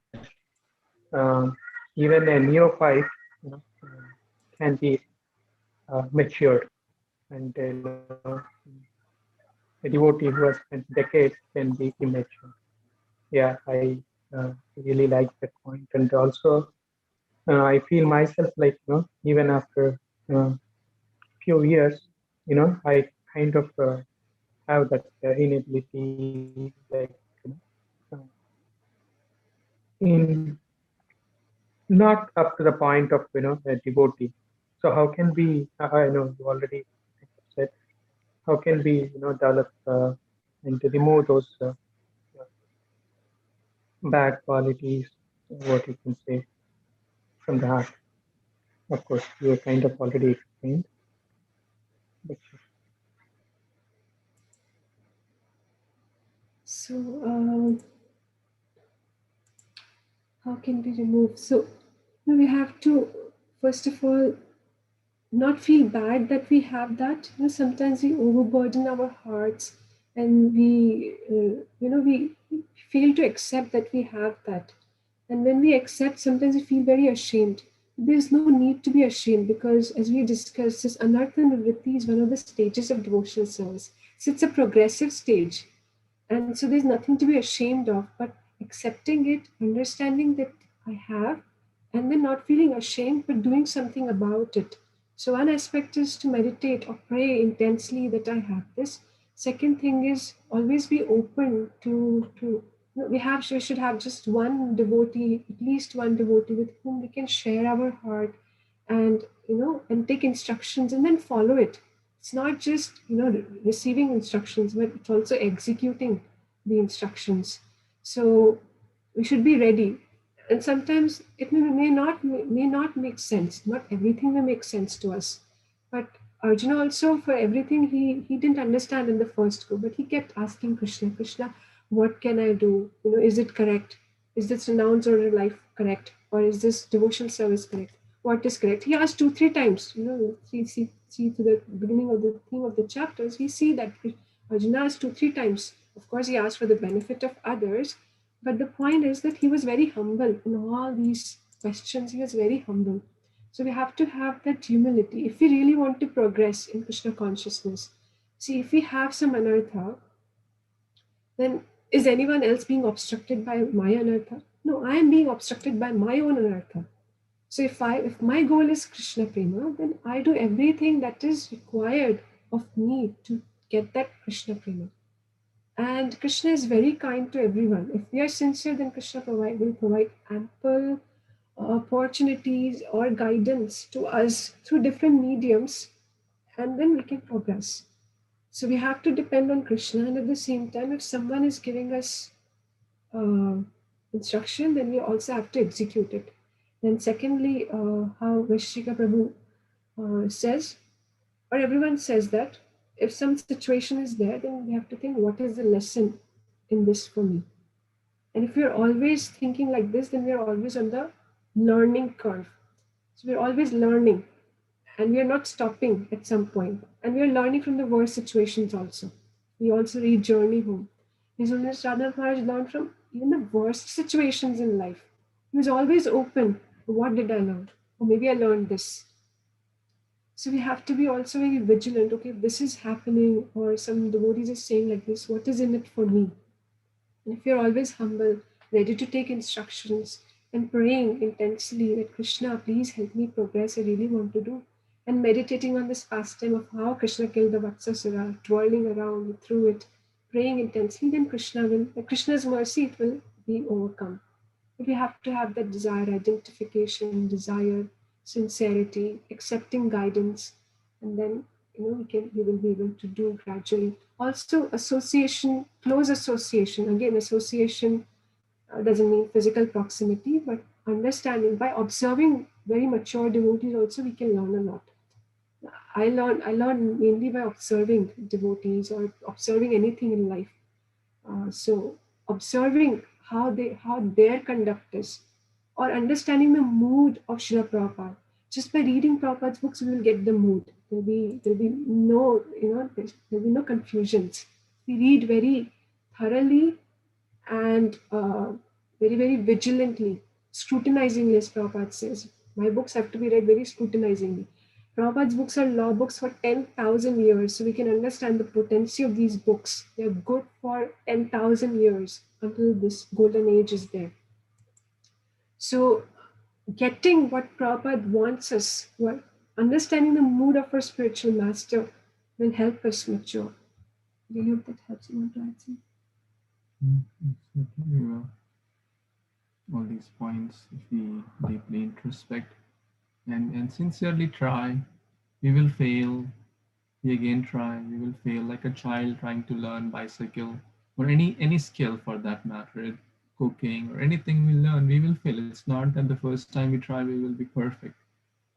even a neophyte can be matured, and a devotee who has spent decades can be immature. Yeah, I really like that point, and also I feel myself like even after few years, I kind of have that inability, like in not up to the point of a devotee. So how can we? I know you already said. How can we develop and to remove those bad qualities? What you can say from the heart. Of course, you kind of already explained. But So how can we remove? So we have to, first of all, not feel bad that we have that. Sometimes we overburden our hearts and we fail to accept that we have that. And when we accept, sometimes we feel very ashamed. There's no need to be ashamed because, as we discussed, this anartha nivritti is one of the stages of devotional service. So it's a progressive stage. And so there's nothing to be ashamed of, but accepting it, understanding that I have, and then not feeling ashamed, but doing something about it. So one aspect is to meditate or pray intensely that I have this. Second thing is always be open to we should have just one devotee, at least one devotee with whom we can share our heart and and take instructions and then follow it. It's not just receiving instructions, but it's also executing the instructions. So we should be ready. And sometimes it may not make sense. Not everything may make sense to us. But Arjuna also, for everything, he didn't understand in the first go, but he kept asking Kṛṣṇa, what can I do? Is it correct? Is this renounce order life correct? Or is this devotional service correct? What is correct? He asked 2-3 times. See to the beginning of the theme of the chapters, we see that Arjuna asked 2-3 times. Of course, he asked for the benefit of others, but the point is that he was very humble in all these questions. He was very humble. So we have to have that humility if we really want to progress in Krishna consciousness. See, if we have some anartha, then is anyone else being obstructed by my anartha? No, I am being obstructed by my own anartha. So if my goal is Krishna Prema, then I do everything that is required of me to get that Krishna Prema. And Krishna is very kind to everyone. If we are sincere, then Krishna will provide ample opportunities or guidance to us through different mediums, and then we can progress. So we have to depend on Krishna, and at the same time, if someone is giving us uh, instruction, then we also have to execute it. Then secondly, how Vishika Prabhu says, or everyone says that if some situation is there, then we have to think, what is the lesson in this for me? And if we're always thinking like this, then we're always on the learning curve. So we're always learning, and we are not stopping at some point. And we are learning from the worst situations also. We also read Journey Home. His Holiness Radha Maharaj learned from even the worst situations in life. He was always open. What did I learn? Or maybe I learned this. So we have to be also very vigilant. Okay, if this is happening, or some devotees is saying like this, what is in it for me? And if you're always humble, ready to take instructions, and praying intensely that Krishna, please help me progress, I really want to do, and meditating on this pastime of how Krishna killed the Vatsasura, twirling around through it, praying intensely, then Krishna's mercy, it will be overcome. But we have to have that desire, identification, desire, sincerity, accepting guidance, and then we will be able to do gradually. Also, association, close association. Again, association doesn't mean physical proximity, but understanding. By observing very mature devotees, also we can learn a lot. I learn mainly by observing devotees or observing anything in life. So observing how their conduct is, or understanding the mood of Srila Prabhupada. Just by reading Prabhupada's books, we will get the mood. There'll be no there'll be no confusions. We read very thoroughly and very, very vigilantly, scrutinizingly, as Prabhupada says. My books have to be read very scrutinizingly. Prabhupada's books are law books for 10,000 years, so we can understand the potency of these books. They're good for 10,000 years until this golden age is there. So, getting what Prabhupada wants us, understanding the mood of our spiritual master will help us mature. I hope that helps. You want to add something? Very well. All these points, if we deeply introspect and sincerely try, we will fail. We again try. We will fail, like a child trying to learn bicycle, or any skill for that matter, cooking or anything we learn. We will fail. It's not that the first time we try we will be perfect.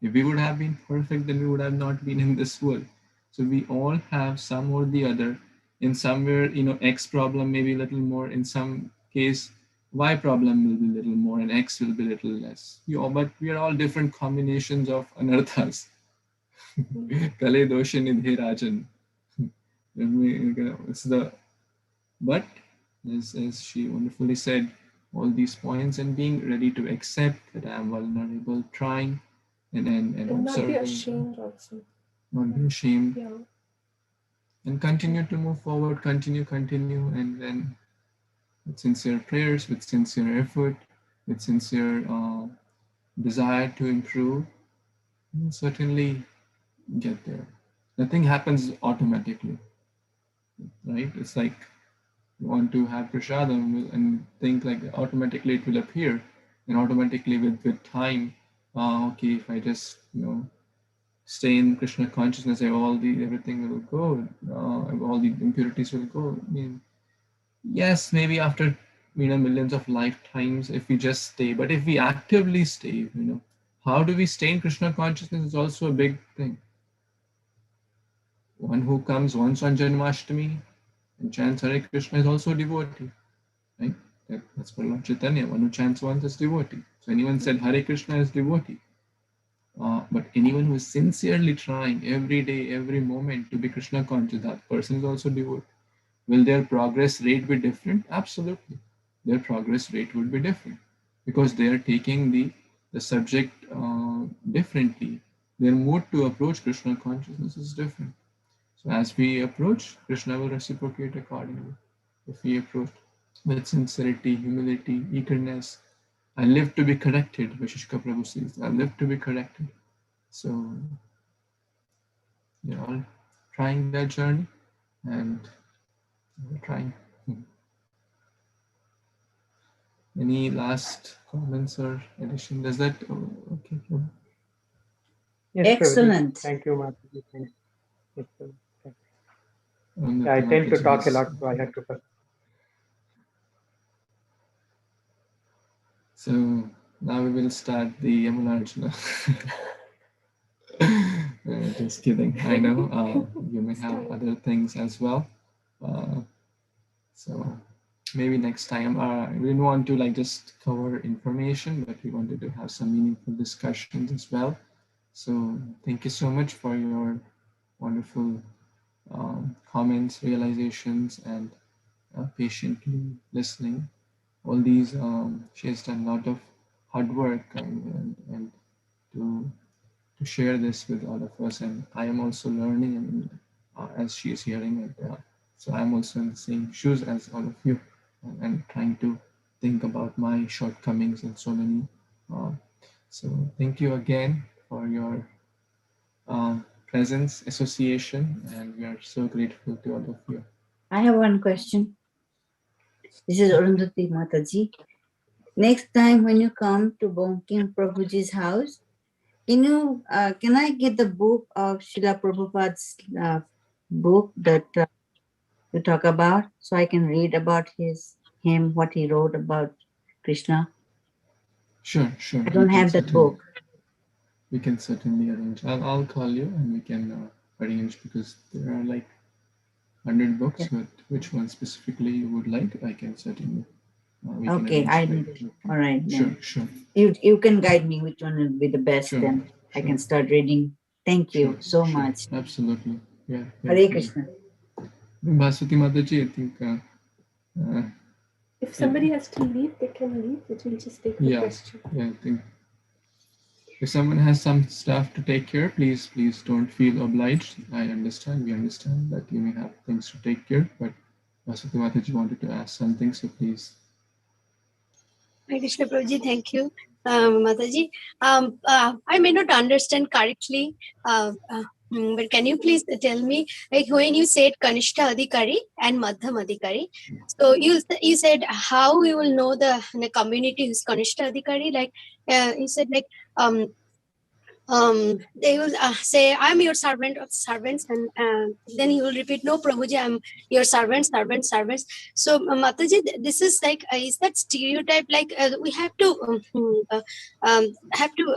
If we would have been perfect, then we would have not been in this world. So we all have some or the other. In somewhere, X problem maybe a little more. In some case, Y problem will be a little more, and X will be a little less. But we are all different combinations of anarthas. Kale dosha nidhe rajan. It's but as she wonderfully said, all these points, and being ready to accept that I am vulnerable, trying and not observing. be ashamed also. Not be ashamed. Yeah. And continue to move forward, continue, and then with sincere prayers, with sincere effort, with sincere desire to improve, you'll certainly get there. Nothing happens automatically, right? It's like you want to have prasadam and think like automatically it will appear, and automatically with time, okay, if I just stay in Krishna consciousness, everything will go, all the impurities will go. I mean, yes, maybe after millions of lifetimes, if we just stay, but if we actively stay, how do we stay in Krishna consciousness is also a big thing. One who comes once on Janmashtami and chants Hare Krishna is also a devotee, right? That's for Lord Chaitanya. One who chants once is devotee. So anyone said Hare Krishna is devotee. But anyone who is sincerely trying every day, every moment to be Krishna conscious, that person is also devotee. Will their progress rate be different? Absolutely. Their progress rate will be different because they are taking the subject differently. Their mood to approach Krishna consciousness is different. So as we approach, Krishna will reciprocate accordingly. If we approach with sincerity, humility, eagerness, I live to be corrected, Vishishka Prabhu says, I live to be corrected. So we're all trying that journey, and we're trying. Any last comments or addition? Does that okay? Yes, Excellent. thank you, Mataji. Thank you. Excellent. On the Yeah, I tend to talk a Mataji's- lot, so I have to. So now we will start the Yamunarjuna. Just kidding. I know you may have other things as well. So maybe next time we didn't want to like just cover information, but we wanted to have some meaningful discussions as well. So thank you so much for your wonderful comments, realizations, and patiently listening. All these, she has done a lot of hard work and to share this with all of us. And I am also learning, and as she is hearing it. So I'm also in the same shoes as all of you, and trying to think about my shortcomings and so many. So thank you again for your presence, association, and we are so grateful to all of you. I have one question. This is Arundhati Mataji. Next time when you come to Bonkim Prabhuji's house, can I get the book of Srila Prabhupada's book that you talk about, so I can read about him, what he wrote about Krishna? Sure. I don't have that book. We can certainly arrange. I'll call you and we can arrange, because there are like 100 books. Yeah. But which one specifically you would like, I can certainly. We can Okay, arrange I need it. All right. Then. Sure. You can guide me which one will be the best, Sure, then I sure. can start reading. Thank you so much. Absolutely. Yeah. Hare Krishna. Bhaswati Mataji, I think. If somebody has to leave, they can leave. It will just take the question. Yeah, I think if someone has some stuff to take care, please don't feel obliged. I understand. We understand that you may have things to take care, but Bhaswati Mataji wanted to ask something, so please. Hare Krishna Prabhuji, thank you, Mataji. I may not understand correctly, but can you please tell me, like when you said Kṛṣṇa Adhikari and Madhyamadhikari, so you said how we will know the community who's Kṛṣṇa Adhikari? Like you said, like they will say, I'm your servant of servants, and then he will repeat, no Prabhuji, I'm your servants. So Mataji, this is like is that stereotype, like we have to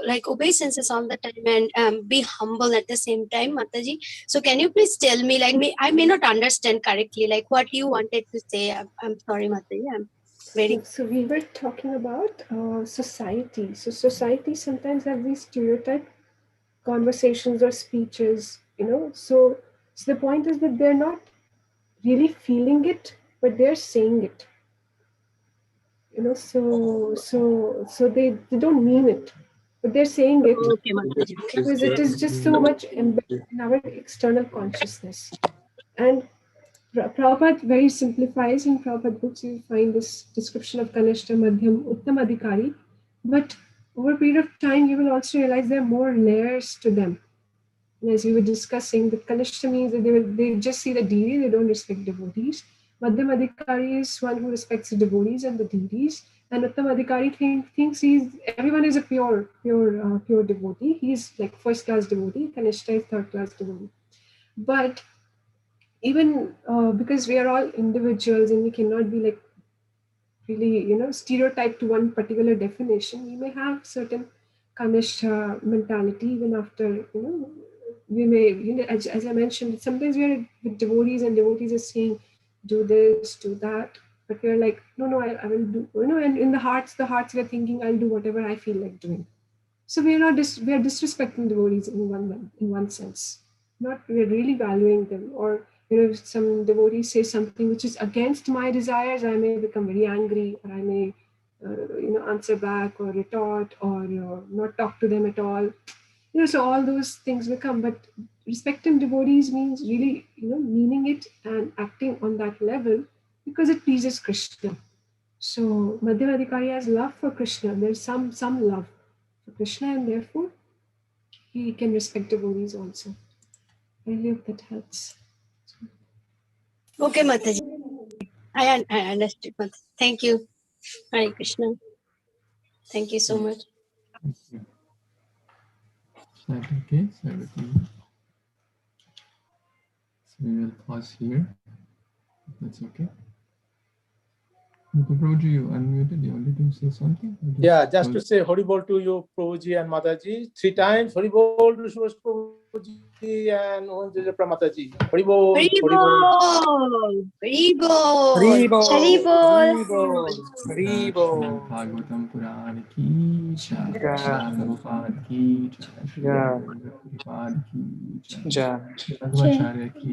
like obey senses all the time and be humble at the same time, Mataji? So can you please tell me, like I may not understand correctly, like what you wanted to say. I'm sorry, Mataji, I'm very... So we were talking about society. So society sometimes have these stereotype conversations or speeches, So the point is that they're not really feeling it, but they're saying it. So they don't mean it, but they're saying it. Okay, Mataji. Because it is just so much embedded in our external consciousness. And Prabhupada very simplifies in Prabhupada books. You find this description of Kṛṣṇa, Madhyam, Madhyamadhikari. But over a period of time, you will also realize there are more layers to them. And as we were discussing, that Kṛṣṇa means that they just see the deity, they don't respect devotees. Madhyamadhikari is one who respects the devotees and the deities. And Madhyamadhikari thinks everyone is a pure devotee. He's like first class devotee. Kṛṣṇa is third class devotee. But even because we are all individuals and we cannot be like really, stereotyped to one particular definition, we may have certain Kṛṣṇa mentality even after, we may, as I mentioned, sometimes we are with devotees and devotees are saying, do this, do that. But we're like, no, I will do, and in the hearts we're thinking, I'll do whatever I feel like doing. So we are disrespecting devotees in one sense. We're really valuing them. Or if some devotees say something which is against my desires, I may become very angry, or I may answer back or retort, or not talk to them at all. So all those things will come. But respecting devotees means really meaning it and acting on that level because it pleases Krishna. So Madhyamadhikari has love for Krishna. There's some love for Krishna, and therefore he can respect devotees also. I hope that helps. Okay, Mataji. I understood, Mataji. Thank you. Hare Krishna. Thank you so much. Thank you. That okay? So everything. So we will pause here. If that's okay. Prabhuji, you unmuted. You wanted to say something? Yeah, just to say Haribol to you, Prabhuji and Mataji. 3 times Haribol to Subhash Prabhuji and Om Mataji. Haribol, Haribol. Haribol. Haribol. Śrīmad Bhāgavatam Purana ki jai. Śrīla Prabhupada ki jai. Śrīla Prabhupada ki jai. Madhvacharya ki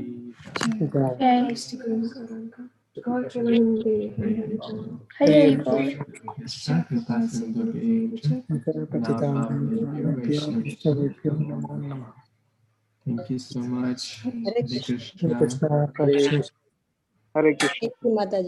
jai. God Premanande. Hare Krishna Kripa Sindhu Dev Thank you so much. Hare Krishna. Hare Krishna. Thank you, Mataji.